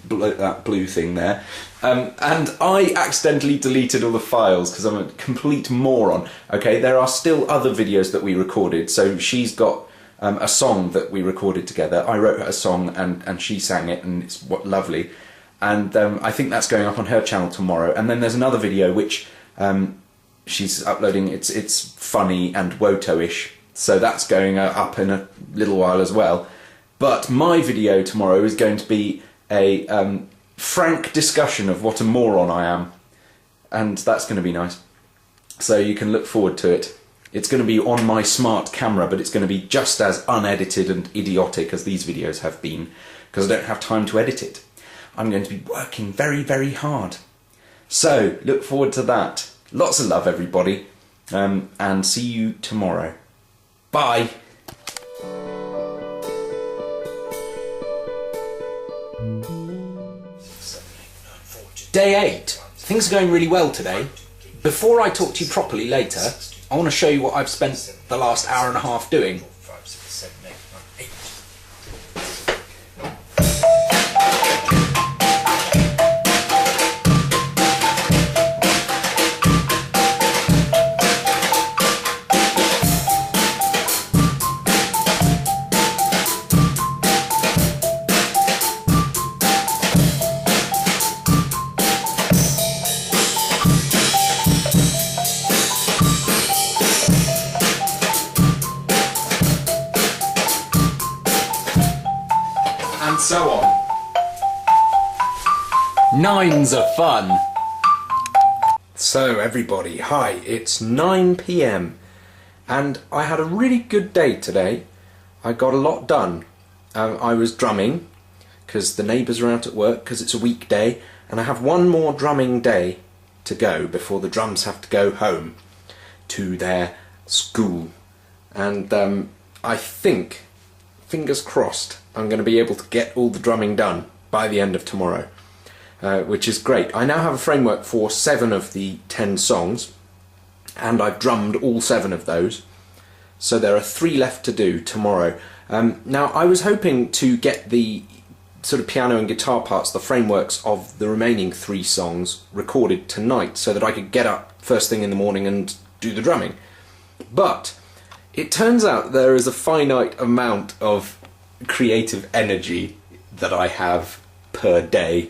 blue thing there. And I accidentally deleted all the files because I'm a complete moron. Okay, there are still other videos that we recorded. So she's got a song that we recorded together. I wrote her a song and she sang it, and it's lovely. And I think that's going up on her channel tomorrow. And then there's another video which she's uploading. It's funny and Woto-ish. So that's going up in a little while as well. But my video tomorrow is going to be a frank discussion of what a moron I am. And that's going to be nice. So you can look forward to it. It's going to be on my smart camera, but it's going to be just as unedited and idiotic as these videos have been, because I don't have time to edit it. I'm going to be working very, very hard. So look forward to that. Lots of love, everybody. And see you tomorrow. Bye. Day 8. Things are going really well today. Before I talk to you properly later, I want to show you what I've spent the last hour and a half doing. And so on. 9s are fun. So everybody, hi, it's 9 PM and I had a really good day today. I got a lot done. I was drumming because the neighbours are out at work because it's a weekday, and I have one more drumming day to go before the drums have to go home to their school. And I think, fingers crossed, I'm going to be able to get all the drumming done by the end of tomorrow, which is great. I now have a framework for 7 of the 10 songs, and I've drummed all 7 of those, so there are 3 left to do tomorrow. Now, I was hoping to get the sort of piano and guitar parts, the frameworks of the remaining 3 songs, recorded tonight so that I could get up first thing in the morning and do the drumming. But it turns out there is a finite amount of creative energy that I have per day,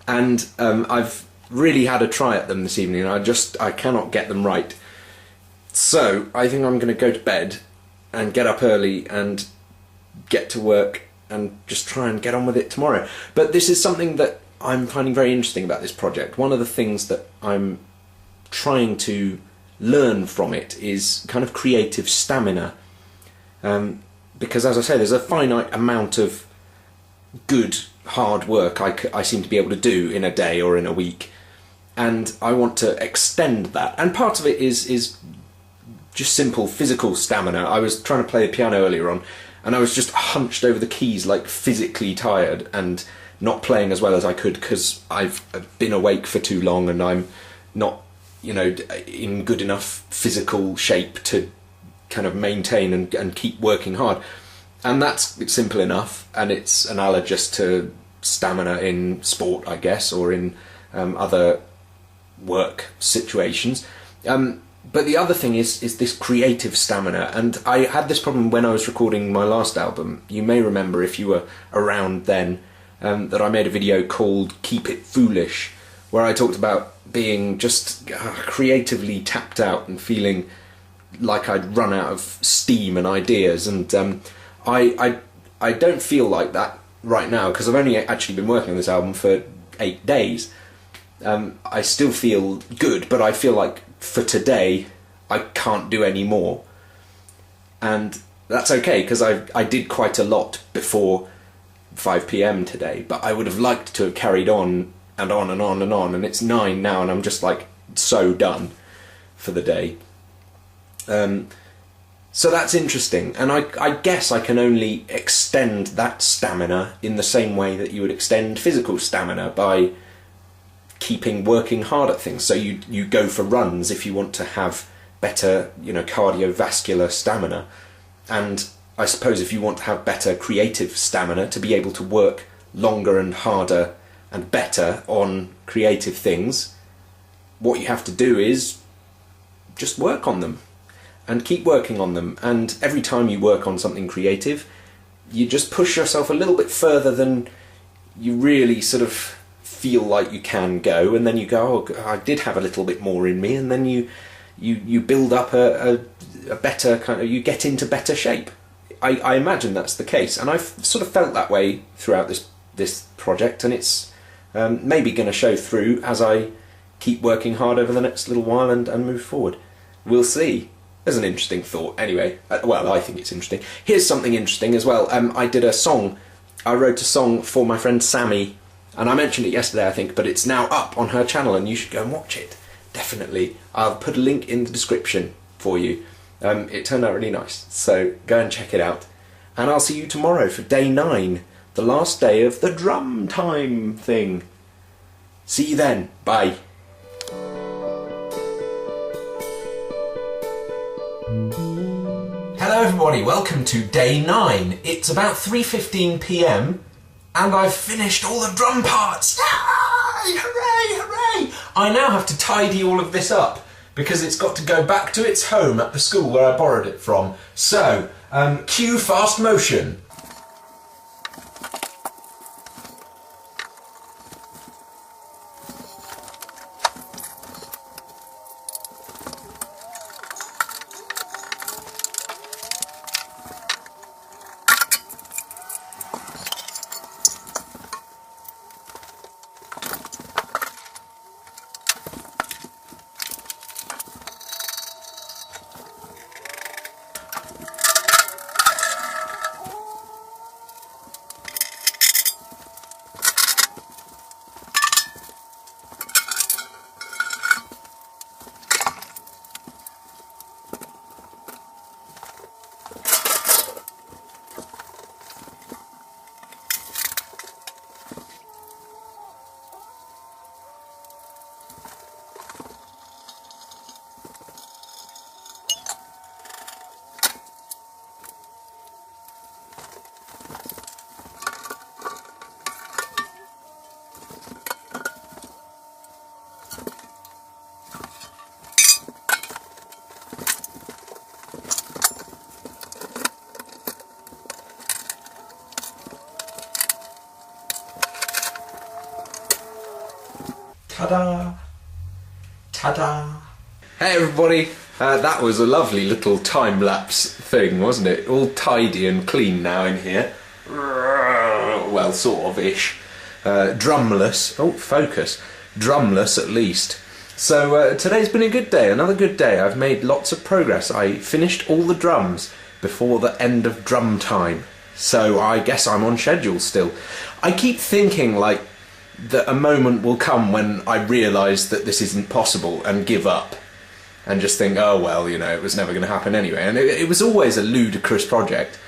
and I've really had a try at them this evening, and I cannot get them right. So I think I'm going to go to bed and get up early and get to work and just try and get on with it tomorrow. But this is something that I'm finding very interesting about this project. One of the things that I'm trying to learn from it is kind of creative stamina. Because, as I say, there's a finite amount of good, hard work I seem to be able to do in a day or in a week, and I want to extend that. And part of it is just simple physical stamina. I was trying to play the piano earlier on, and I was just hunched over the keys, like physically tired, and not playing as well as I could because I've been awake for too long and I'm not, you know, in good enough physical shape to kind of maintain and keep working hard. And it's simple enough, and it's analogous to stamina in sport, I guess, or in other work situations. But the other thing is this creative stamina, and I had this problem when I was recording my last album. You may remember, if you were around then, that I made a video called Keep It Foolish, where I talked about being just creatively tapped out and feeling like I'd run out of steam and ideas, and I don't feel like that right now because I've only actually been working on this album for 8 days. I still feel good, but I feel like for today I can't do any more, and that's okay because I did quite a lot before 5 PM today, but I would have liked to have carried on and on and on and on, and it's 9 now and I'm just like so done for the day. So that's interesting, and I guess I can only extend that stamina in the same way that you would extend physical stamina, by keeping working hard at things. So you go for runs if you want to have better, you know, cardiovascular stamina, And I suppose if you want to have better creative stamina, to be able to work longer and harder and better on creative things, what you have to do is just work on them and keep working on them. And every time you work on something creative, you just push yourself a little bit further than you really sort of feel like you can go, and then you go, oh, I did have a little bit more in me, and then you build up a better kind of, you get into better shape. I imagine that's the case, and I've sort of felt that way throughout this project, and it's maybe going to show through as I keep working hard over the next little while and move forward. We'll see. There's an interesting thought. Anyway, well, I think it's interesting. Here's something interesting as well. I did a song. I wrote a song for my friend Sammy, and I mentioned it yesterday, I think, but it's now up on her channel, and you should go and watch it. Definitely. I'll put a link in the description for you. It turned out really nice, so go and check it out. And I'll see you tomorrow for day 9, the last day of the drum time thing. See you then. Bye. Hello everybody, welcome to day 9. It's about 3:15 PM and I've finished all the drum parts. Yay! Hooray, hooray! I now have to tidy all of this up because it's got to go back to its home at the school where I borrowed it from. So, cue fast motion. Ta-da! Ta-da! Hey everybody! That was a lovely little time-lapse thing, wasn't it? All tidy and clean now in here. Well, sort of-ish. Drumless. Oh, focus. Drumless, at least. So, today's been a good day, another good day. I've made lots of progress. I finished all the drums before the end of drum time. So, I guess I'm on schedule still. I keep thinking, like, that a moment will come when I realise that this isn't possible and give up and just think, oh well, you know, it was never going to happen anyway. And it was always a ludicrous project,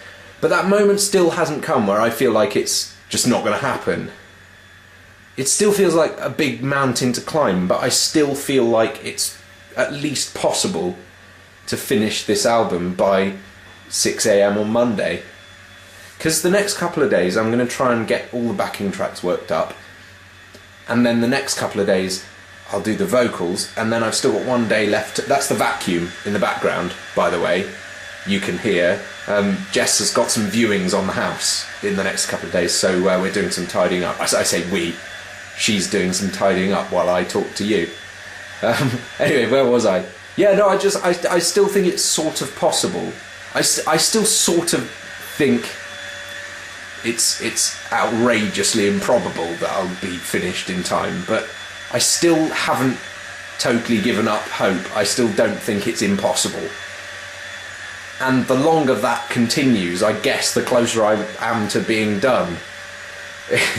but that moment still hasn't come where I feel like it's just not going to happen. It still feels like a big mountain to climb, but I still feel like it's at least possible to finish this album by 6 AM on Monday. Because the next couple of days I'm going to try and get all the backing tracks worked up, and then the next couple of days I'll do the vocals, and then I've still got one day left. That's the vacuum in the background, by the way. You can hear. Jess has got some viewings on the house in the next couple of days, so we're doing some tidying up. I say we. She's doing some tidying up while I talk to you. Anyway, where was I? Yeah, no, I still think it's sort of possible. I still sort of think it's outrageously improbable that I'll be finished in time, but I still haven't totally given up hope. I still don't think it's impossible. And the longer that continues, I guess the closer I am to being done.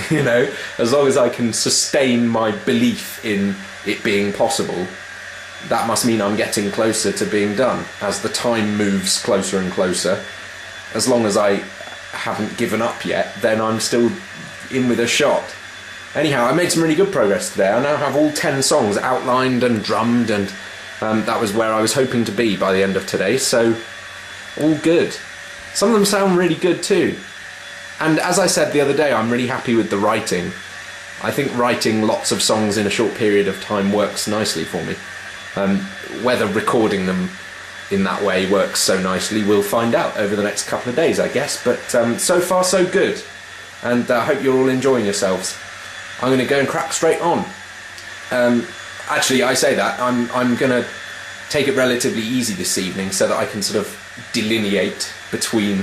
You know, as long as I can sustain my belief in it being possible, that must mean I'm getting closer to being done. As the time moves closer and closer, as long as I haven't given up yet, then I'm still in with a shot. Anyhow, I made some really good progress today. I now have all 10 songs outlined and drummed, and that was where I was hoping to be by the end of today, so all good. Some of them sound really good too. And as I said the other day, I'm really happy with the writing. I think writing lots of songs in a short period of time works nicely for me. Whether recording them in that way works so nicely, we'll find out over the next couple of days, I guess. But so far, so good. And I hope you're all enjoying yourselves. I'm going to go and crack straight on. Actually, I say that, I'm going to take it relatively easy this evening so that I can sort of delineate between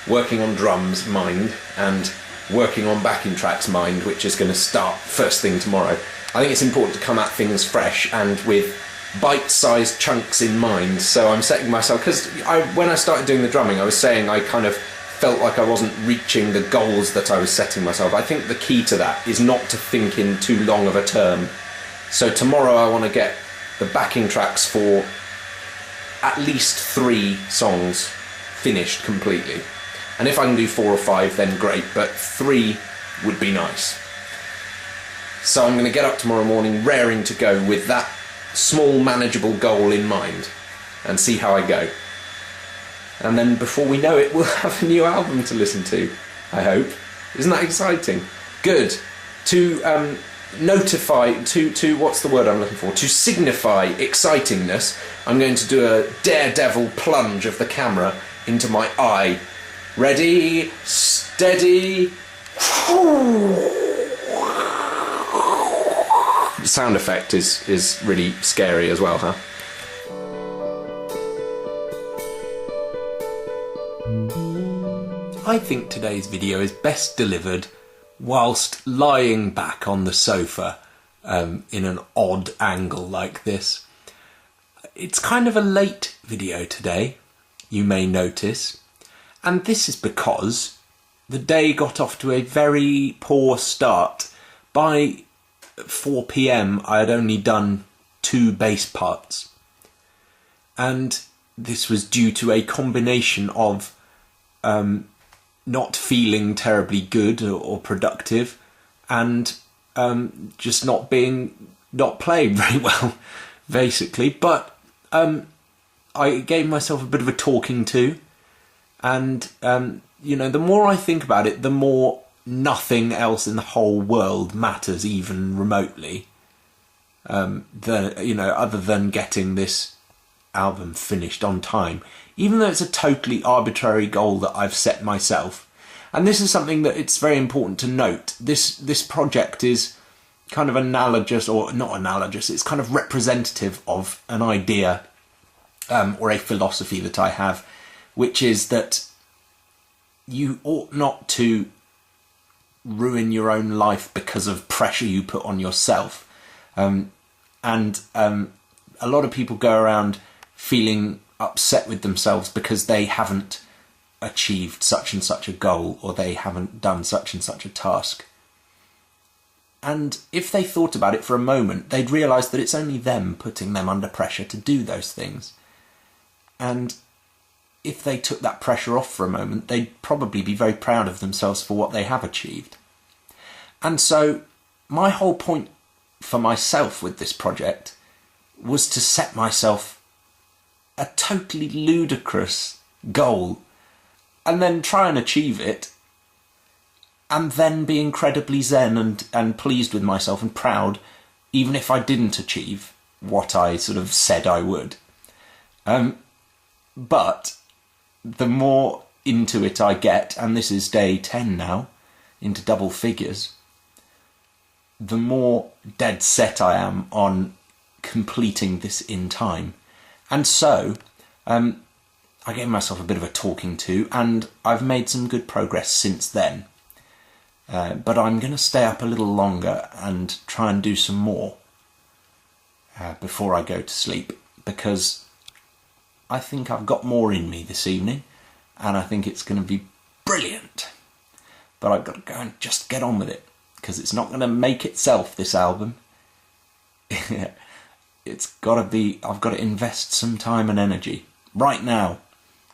working on drums, mind, and working on backing tracks, mind, which is going to start first thing tomorrow. I think it's important to come at things fresh and with bite-sized chunks in mind, so I'm setting myself, because when I started doing the drumming, I was saying I kind of felt like I wasn't reaching the goals that I was setting myself. I think the key to that is not to think in too long of a term. So tomorrow I want to get the backing tracks for at least 3 songs finished completely. And if I can do 4 or 5, then great, but 3 would be nice. So I'm going to get up tomorrow morning raring to go with that small manageable goal in mind and see how I go. And then before we know it, we'll have a new album to listen to, I hope. Isn't that exciting? Good. To notify, to what's the word I'm looking for? To signify excitingness, I'm going to do a daredevil plunge of the camera into my eye. Ready, steady. The sound effect is really scary as well, huh? I think today's video is best delivered whilst lying back on the sofa in an odd angle like this. It's kind of a late video today, you may notice, and this is because the day got off to a very poor start. By 4 PM I had only done 2 bass parts, and this was due to a combination of not feeling terribly good or productive, and just not playing very well, basically. But I gave myself a bit of a talking to, and you know, the more I think about it, the more nothing else in the whole world matters even remotely, other than getting this album finished on time, even though it's a totally arbitrary goal that I've set myself. And this is something that it's very important to note. This project is kind of analogous, or not analogous, it's kind of representative of an idea or a philosophy that I have, which is that you ought not to ruin your own life because of pressure you put on yourself. A lot of people go around feeling upset with themselves because they haven't achieved such and such a goal, or they haven't done such and such a task. And if they thought about it for a moment, they'd realise that it's only them putting them under pressure to do those things. And if they took that pressure off for a moment, they'd probably be very proud of themselves for what they have achieved. And so my whole point for myself with this project was to set myself a totally ludicrous goal and then try and achieve it, and then be incredibly zen and pleased with myself and proud, even if I didn't achieve what I sort of said I would. But the more into it I get, and this is day 10 now, into double figures, the more dead set I am on completing this in time. And so, I gave myself a bit of a talking to, and I've made some good progress since then. But I'm going to stay up a little longer and try and do some more before I go to sleep, because I think I've got more in me this evening, and I think it's going to be brilliant. But I've got to go and just get on with it, because it's not going to make itself, this album. It's got to be, I've got to invest some time and energy right now,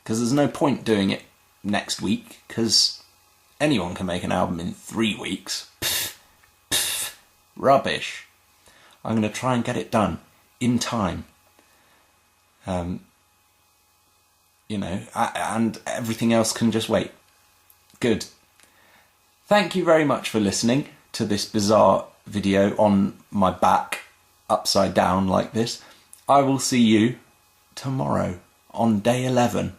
because there's no point doing it next week, because anyone can make an album in 3 weeks. Pfft, rubbish. I'm going to try and get it done in time. and everything else can just wait. Good. Thank you very much for listening to this bizarre video on my back, upside down like this. I will see you tomorrow on day 11.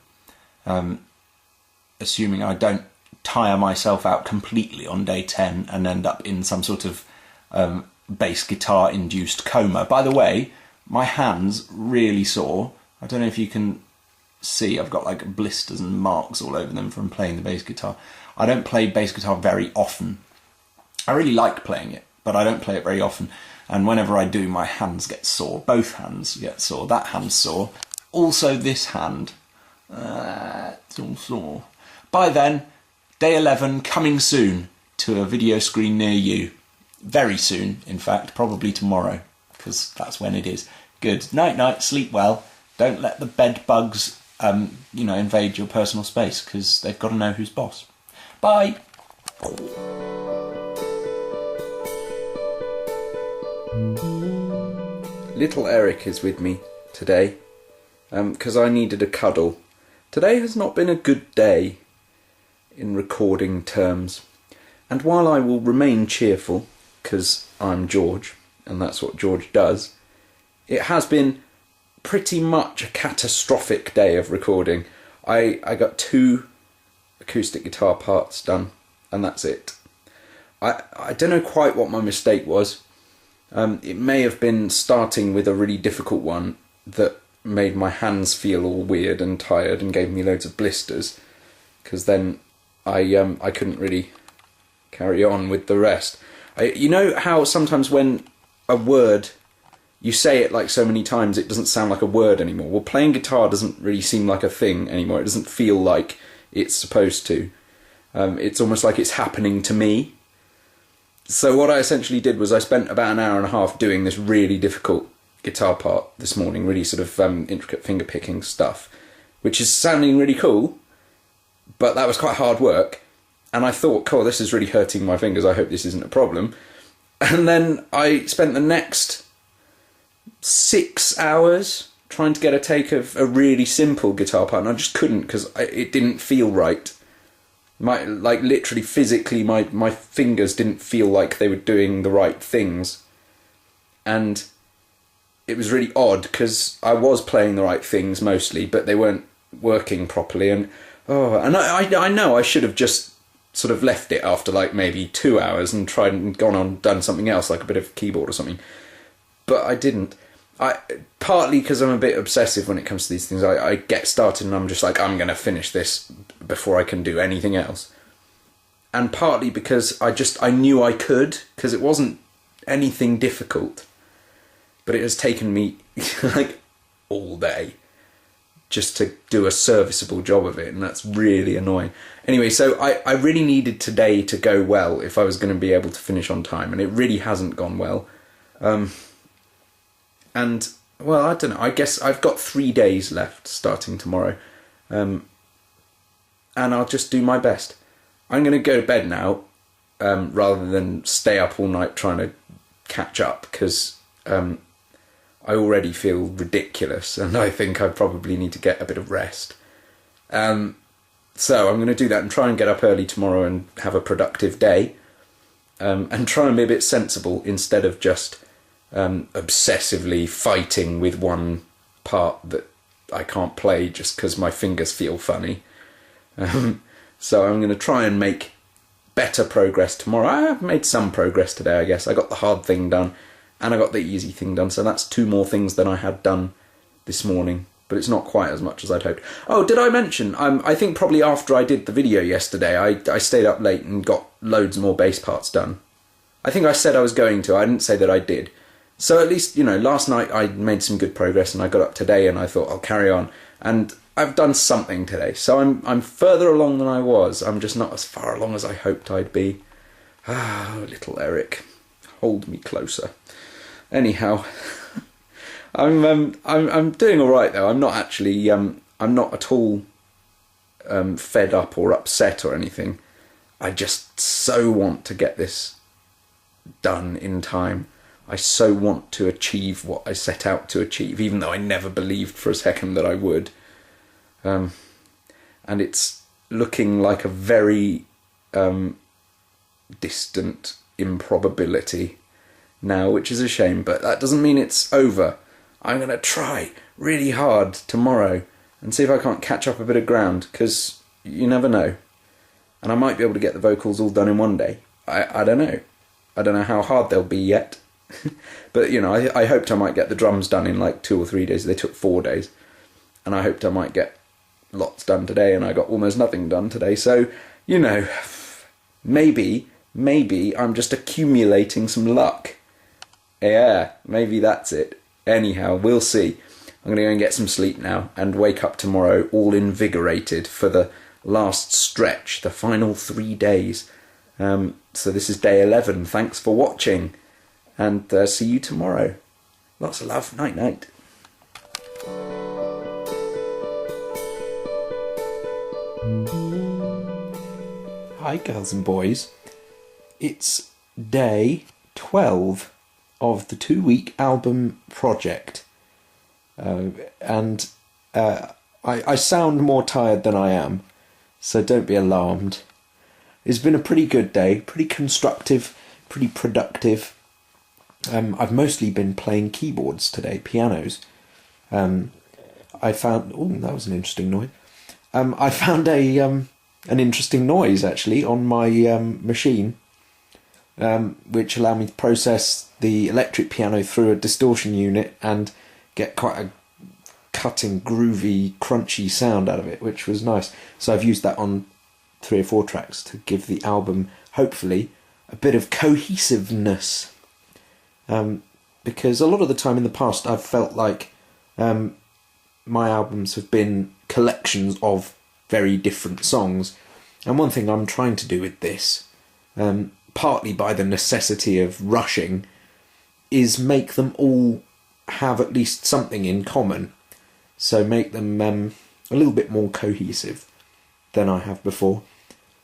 Assuming I don't tire myself out completely on day 10 and end up in some sort of bass guitar induced coma. By the way, my hands really sore. I don't know if you can see, I've got like blisters and marks all over them from playing the bass guitar. I don't play bass guitar very often. I really like playing it, but I don't play it very often. And whenever I do, my hands get sore. Both hands get sore. That hand's sore. Also this hand. It's all sore. By then, day 11 coming soon to a video screen near you. Very soon, in fact, probably tomorrow, because that's when it is. Good. Night, sleep well. Don't let the bed bugs, invade your personal space, because they've got to know who's boss. Bye. Little Eric is with me today, because I needed a cuddle. Today has not been a good day in recording terms, and while I will remain cheerful, because I'm George, and that's what George does, it has been pretty much a catastrophic day of recording. I got 2 acoustic guitar parts done, and that's it. I don't know quite what my mistake was. It may have been starting with a really difficult one that made my hands feel all weird and tired and gave me loads of blisters, because then I couldn't really carry on with the rest. You know how sometimes when a word, you say it like so many times it doesn't sound like a word anymore? Well, playing guitar doesn't really seem like a thing anymore. It doesn't feel like it's supposed to. It's almost like it's happening to me. So what I essentially did was I spent about an hour and a half doing this really difficult guitar part this morning, really sort of intricate finger picking stuff, which is sounding really cool, but that was quite hard work. And I thought, cool, this is really hurting my fingers, I hope this isn't a problem. And then I spent the next 6 hours trying to get a take of a really simple guitar part, and I just couldn't, because it didn't feel right. Literally physically, my fingers didn't feel like they were doing the right things. And it was really odd, because I was playing the right things mostly, but they weren't working properly. And I know I should have just sort of left it after like maybe 2 hours and tried and gone on done something else, like a bit of keyboard or something. But I didn't. Partly because I'm a bit obsessive when it comes to these things. I get started and I'm just like, I'm going to finish this before I can do anything else. And partly because I knew I could, because it wasn't anything difficult. But it has taken me like all day just to do a serviceable job of it, and that's really annoying. Anyway, so I really needed today to go well if I was going to be able to finish on time, and it really hasn't gone well. And, well, I don't know, I guess I've got 3 days left starting tomorrow. And I'll just do my best. I'm going to go to bed now, rather than stay up all night trying to catch up, because I already feel ridiculous, and I think I probably need to get a bit of rest. So I'm going to do that and try and get up early tomorrow and have a productive day, and try and be a bit sensible instead of just obsessively fighting with one part that I can't play just because my fingers feel funny. So I'm going to try and make better progress tomorrow. I have made some progress today, I guess. I got the hard thing done and I got the easy thing done, so that's 2 more things than I had done this morning, but it's not quite as much as I'd hoped. Oh, did I mention, I think probably after I did the video yesterday, I stayed up late and got loads more bass parts done. I think I said I was going to, I didn't say that I did. So at least, last night I made some good progress, and I got up today and I thought I'll carry on. And I've done something today, so I'm further along than I was. I'm just not as far along as I hoped I'd be. Ah, little Eric, hold me closer. Anyhow, I'm doing all right though. I'm not actually I'm not at all fed up or upset or anything. I just so want to get this done in time. I so want to achieve what I set out to achieve, even though I never believed for a second that I would. and it's looking like a very distant improbability now, which is a shame, but that doesn't mean it's over. I'm going to try really hard tomorrow and see if I can't catch up a bit of ground, because you never know. And I might be able to get the vocals all done in one day. I don't know. I don't know how hard they'll be yet. But, you know, I hoped I might get the drums done in like 2 or 3 days. They took 4 days. And I hoped I might get lots done today, and I got almost nothing done today. So, you know, maybe I'm just accumulating some luck. Yeah, maybe that's it. Anyhow, we'll see. I'm going to go and get some sleep now and wake up tomorrow all invigorated for the last stretch, the final 3 days. So this is day 11. Thanks for watching, and see you tomorrow. Lots of love. Night night. Hi girls and boys. It's day 12 of the 2-week album project. And I sound more tired than I am, so don't be alarmed. It's been a pretty good day, pretty constructive, pretty productive. I've mostly been playing keyboards today, pianos. I found... Oh, that was an interesting noise. I found an interesting noise, actually, on my machine, which allowed me to process the electric piano through a distortion unit and get quite a cutting, groovy, crunchy sound out of it, which was nice. So I've used that on 3 or 4 tracks to give the album, hopefully, a bit of cohesiveness. Because a lot of the time in the past I've felt like my albums have been collections of very different songs. And one thing I'm trying to do with this, partly by the necessity of rushing, is make them all have at least something in common. So make them a little bit more cohesive than I have before.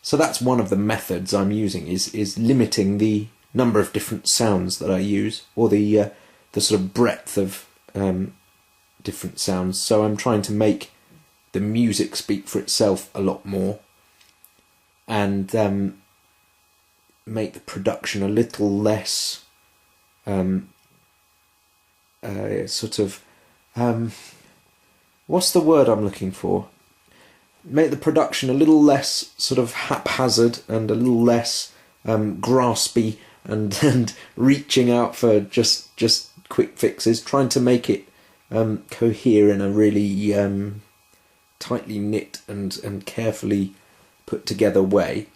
So that's one of the methods I'm using, is limiting the number of different sounds that I use, or the sort of breadth of different sounds. So I'm trying to make the music speak for itself a lot more, and make the production a little less what's the word I'm looking for? Make the production a little less sort of haphazard and a little less graspy and reaching out for just quick fixes, trying to make it cohere in a really tightly knit and carefully put together way.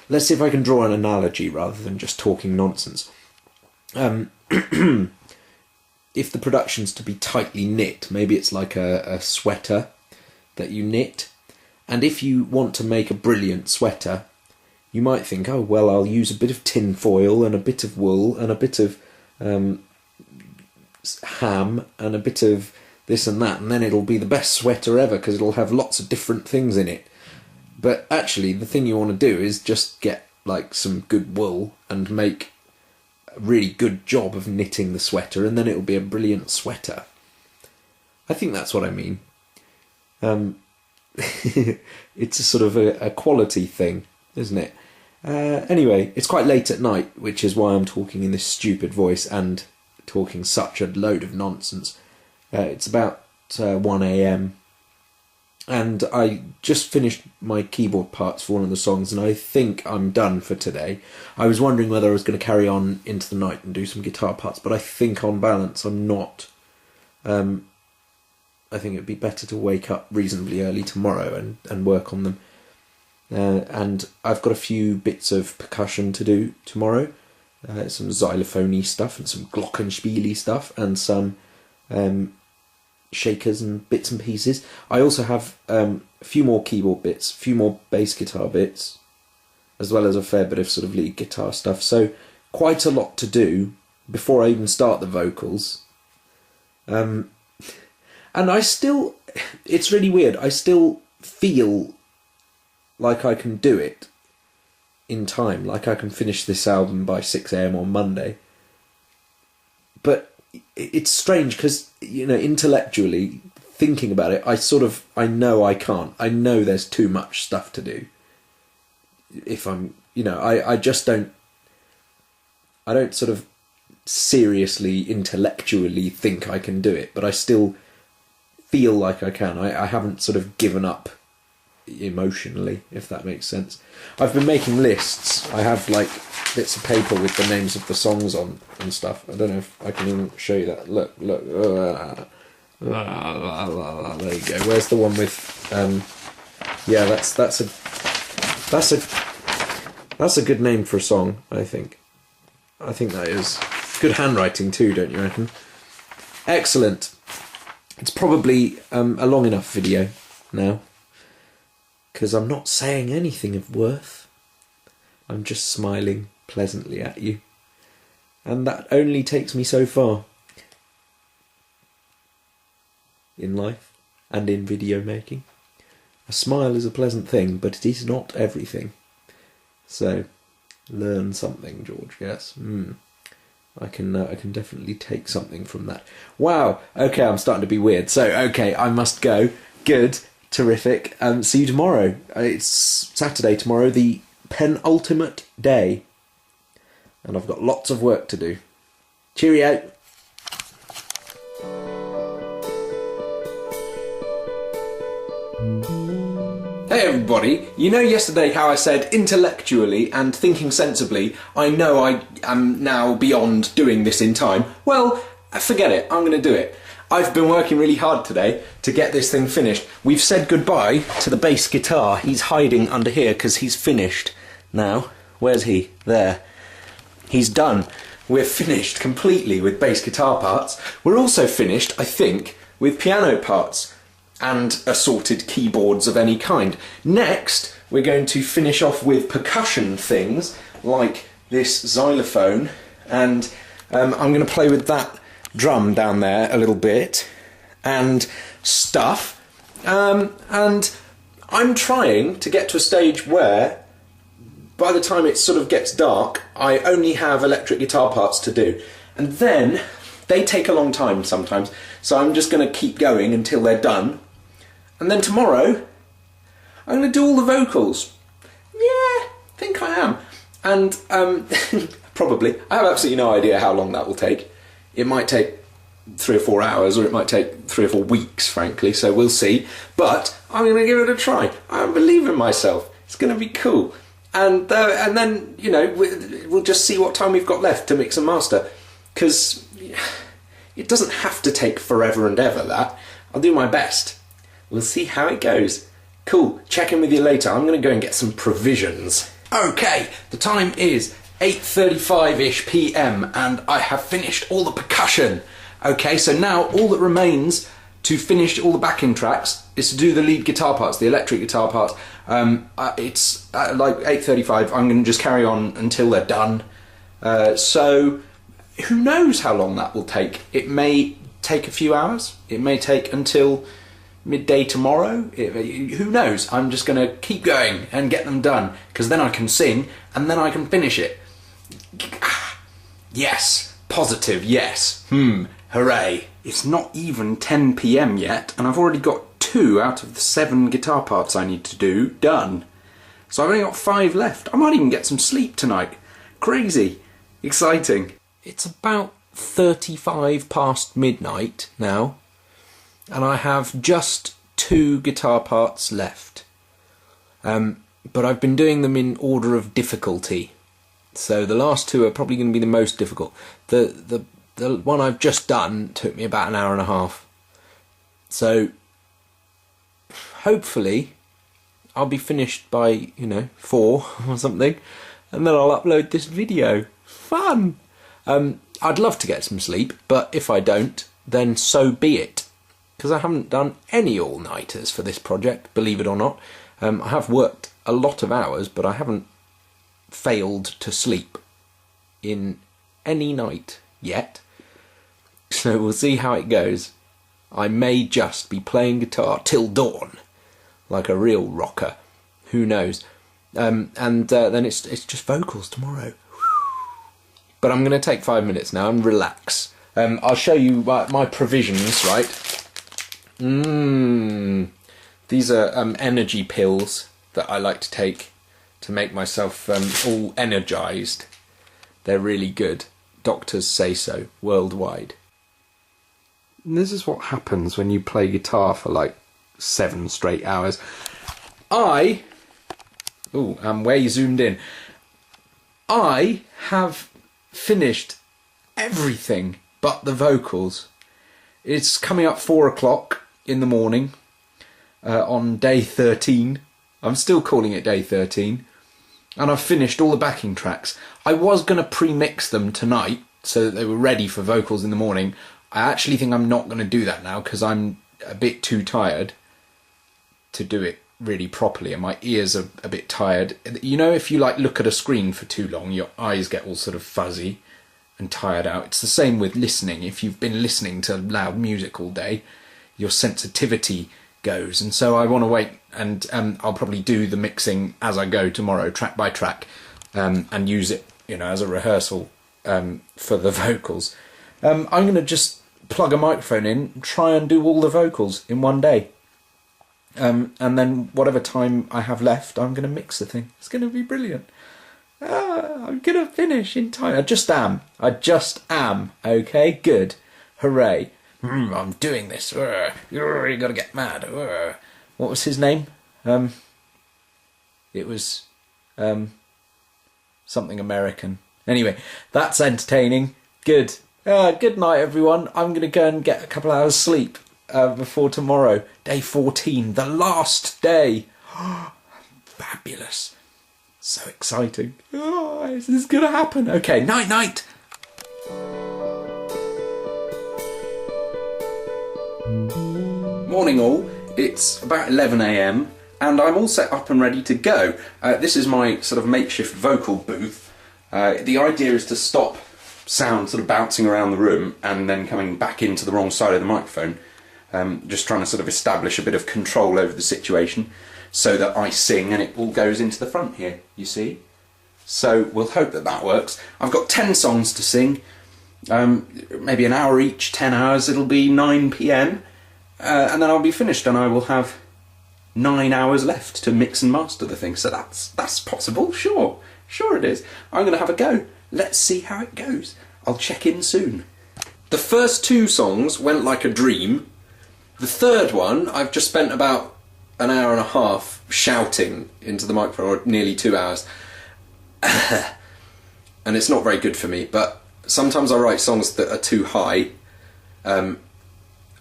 Let's see if I can draw an analogy rather than just talking nonsense. If the production's to be tightly knit, maybe it's like a sweater that you knit. And if you want to make a brilliant sweater, you might think, oh, well, I'll use a bit of tin foil and a bit of wool and a bit of ham and a bit of this and that, and then it'll be the best sweater ever because it'll have lots of different things in it. But actually, the thing you want to do is just get like some good wool and make a really good job of knitting the sweater, and then it'll be a brilliant sweater. I think that's what I mean. It's a sort of a quality thing, isn't it? Anyway, it's quite late at night, which is why I'm talking in this stupid voice and talking such a load of nonsense. It's about 1 a.m. and I just finished my keyboard parts for one of the songs, and I think I'm done for today. I was wondering whether I was going to carry on into the night and do some guitar parts, but I think on balance I'm not. I think it'd be better to wake up reasonably early tomorrow and work on them. And I've got a few bits of percussion to do tomorrow. Some xylophone-y stuff and some glockenspiel-y stuff and some shakers and bits and pieces. I also have a few more keyboard bits, a few more bass guitar bits, as well as a fair bit of sort of lead guitar stuff. So quite a lot to do before I even start the vocals. And I still, it's really weird, I still feel like I can do it in time, like I can finish this album by 6 a.m. on Monday. But it's strange because, you know, intellectually, thinking about it, I know I can't. I know there's too much stuff to do. If I'm, I just don't. I don't sort of seriously, intellectually think I can do it, but I still feel like I can. I haven't sort of given up emotionally, if that makes sense. I've been making lists. I have like bits of paper with the names of the songs on and stuff. I don't know if I can even show you that. Look. There you go. Where's the one with? Yeah, that's a good name for a song. I think that is good handwriting too. Don't you reckon? Excellent. It's probably a long enough video now, because I'm not saying anything of worth. I'm just smiling pleasantly at you, and that only takes me so far in life and in video making. A smile is a pleasant thing, but it is not everything. So, learn something, George. Yes. I can definitely take something from that. Wow. Okay, I'm starting to be weird. So, okay, I must go. Good. Terrific. See you tomorrow. It's Saturday tomorrow, the penultimate day, and I've got lots of work to do. Cheerio. Hey everybody, you know yesterday how I said intellectually and thinking sensibly, I know I am now beyond doing this in time? Well, forget it, I'm going to do it. I've been working really hard today to get this thing finished. We've said goodbye to the bass guitar. He's hiding under here because he's finished now. Where's he? There. He's done. We're finished completely with bass guitar parts. We're also finished, I think, with piano parts and assorted keyboards of any kind. Next, we're going to finish off with percussion things, like this xylophone, and I'm going to play with that drum down there a little bit, and stuff, and I'm trying to get to a stage where, by the time it sort of gets dark, I only have electric guitar parts to do, and then they take a long time sometimes, so I'm just going to keep going until they're done. And then tomorrow, I'm going to do all the vocals. Yeah, I think I am. And probably, I have absolutely no idea how long that will take. It might take 3 or 4 hours, or it might take 3 or 4 weeks, frankly, so we'll see. But I'm going to give it a try. I believe in myself. It's going to be cool. And then, we'll just see what time we've got left to mix and master. Because it doesn't have to take forever and ever, that. I'll do my best. We'll see how it goes. Cool, check in with you later. I'm going to go and get some provisions. Okay, the time is 8:35ish PM and I have finished all the percussion. Okay, so now all that remains to finish all the backing tracks is to do the lead guitar parts, the electric guitar parts. It's like 8:35. I'm going to just carry on until they're done. So who knows how long that will take. It may take a few hours. It may take until midday tomorrow. Who knows? I'm just going to keep going and get them done, because then I can sing and then I can finish it. Yes, positive, yes. Hooray. It's not even 10 PM yet and I've already got 2 out of the 7 guitar parts I need to do done. So I've only got 5 left. I might even get some sleep tonight. Crazy. Exciting. It's about 35 past midnight now, and I have just 2 guitar parts left. But I've been doing them in order of difficulty. So the last 2 are probably going to be the most difficult. The one I've just done took me about an hour and a half. So hopefully I'll be finished by, 4 or something, and then I'll upload this video. Fun! I'd love to get some sleep, but if I don't, then so be it. Because I haven't done any all-nighters for this project, believe it or not. I have worked a lot of hours, but I haven't failed to sleep in any night yet. So we'll see how it goes. I may just be playing guitar till dawn, like a real rocker. Who knows? And then it's just vocals tomorrow. But I'm going to take 5 minutes now and relax. I'll show you my provisions, right? These are energy pills that I like to take to make myself all energised. They're really good. Doctors say so, worldwide. And this is what happens when you play guitar for like 7 straight hours. I'm way zoomed in. I have finished everything but the vocals. It's coming up 4 o'clock in the morning on day 13. I'm still calling it day 13. And I've finished all the backing tracks. I was going to pre-mix them tonight so that they were ready for vocals in the morning. I actually think I'm not going to do that now because I'm a bit too tired to do it really properly and my ears are a bit tired. You know, if you like look at a screen for too long, your eyes get all sort of fuzzy and tired out. It's the same with listening. If you've been listening to loud music all day, your sensitivity goes. And so I want to wait and I'll probably do the mixing as I go tomorrow, track by track, and use it, you know, as a rehearsal for the vocals. I'm going to just plug a microphone in, try and do all the vocals in one day. And then whatever time I have left, I'm going to mix the thing. It's going to be brilliant. I'm going to finish in time. I just am. Okay, good. Hooray. I'm doing this. You got to get mad. What was his name? It was something American. Anyway, that's entertaining. Good. Good night, everyone. I'm going to go and get a couple hours sleep before tomorrow. Day 14, the last day. Fabulous. So exciting. Is this going to happen? Okay, night. Morning all. It's about 11 a.m. and I'm all set up and ready to go. This is my sort of makeshift vocal booth. The idea is to stop sound sort of bouncing around the room and then coming back into the wrong side of the microphone. Just trying to sort of establish a bit of control over the situation so that I sing and it all goes into the front here, you see. So we'll hope that that works. I've got 10 songs to sing, maybe an hour each, 10 hours, it'll be 9 p.m. And then I'll be finished and I will have 9 hours left to mix and master the thing. So that's possible, sure it is. I'm going to have a go. Let's see how it goes. I'll check in soon. The first 2 songs went like a dream. The third one, I've just spent about an hour and a half shouting into the microphone, or nearly 2 hours. And it's not very good for me, but sometimes I write songs that are too high,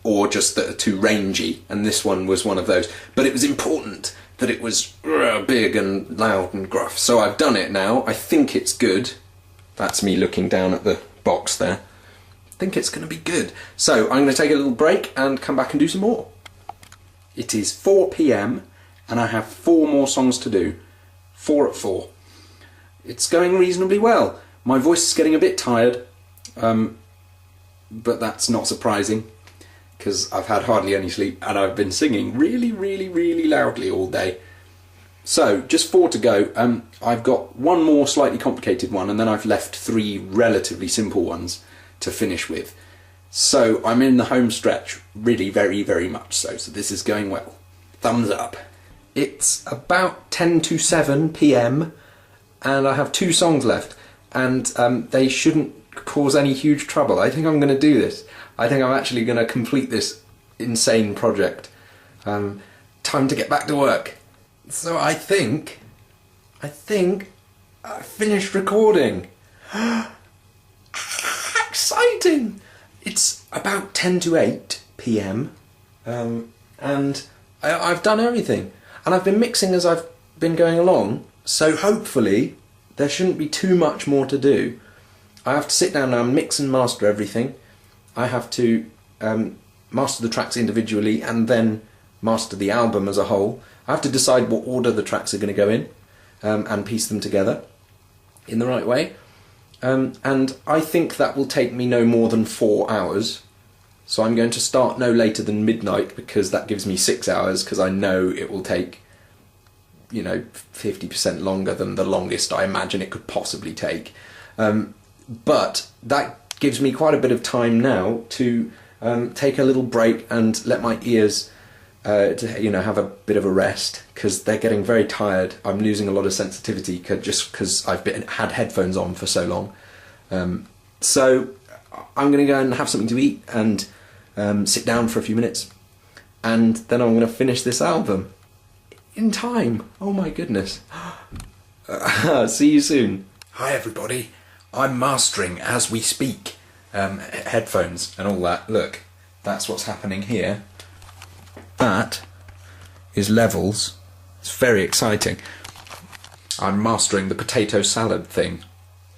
or just that are too rangy, and this one was one of those. But it was important that it was big and loud and gruff, so I've done it now. I think it's good. That's me looking down at the box there. I think it's going to be good. So I'm going to take a little break and come back and do some more. It is 4 p.m. and I have 4 more songs to do. 4 at 4. It's going reasonably well. My voice is getting a bit tired, but that's not surprising because I've had hardly any sleep and I've been singing really, really, really loudly all day. So, just 4 to go. I've got 1 more slightly complicated one and then I've left 3 relatively simple ones to finish with. So, I'm in the home stretch, really very, very much so. So this is going well. Thumbs up. It's about 10 to 7 p.m. and I have 2 songs left and they shouldn't cause any huge trouble. I think I'm going to do this. I think I'm actually going to complete this insane project. Time to get back to work. So I think I finished recording. Exciting! It's about 10 to 8 p.m. And I've done everything. And I've been mixing as I've been going along, so hopefully there shouldn't be too much more to do. I have to sit down now and mix and master everything. I have to master the tracks individually and then master the album as a whole. I have to decide what order the tracks are going to go in and piece them together in the right way. And I think that will take me no more than 4 hours. So I'm going to start no later than midnight because that gives me 6 hours because I know it will take, 50% longer than the longest I imagine it could possibly take. But that gives me quite a bit of time now to take a little break and let my ears have a bit of a rest, because they're getting very tired. I'm losing a lot of sensitivity just because I've had headphones on for so long. So I'm going to go and have something to eat and sit down for a few minutes, and then I'm going to finish this album in time. Oh my goodness. See you soon. Hi everybody, I'm mastering as we speak. Headphones and all that. Look, that's what's happening here. That is levels. It's very exciting. I'm mastering the potato salad thing.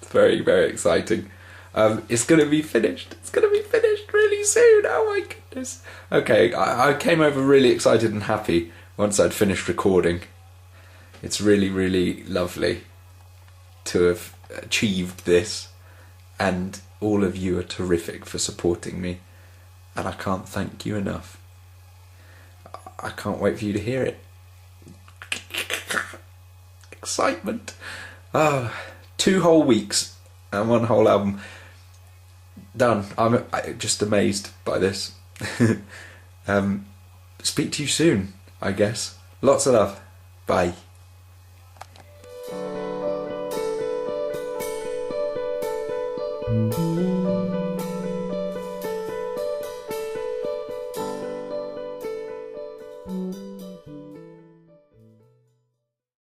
It's very, very exciting. It's going to be finished. It's going to be finished really soon. Oh my goodness. Okay, I came over really excited and happy once I'd finished recording. It's really, really lovely to have achieved this, and all of you are terrific for supporting me, and I can't thank you enough. I can't wait for you to hear it. Excitement. 2 whole weeks and 1 whole album done. I'm just amazed by this. Speak to you soon, I guess. Lots of love. Bye.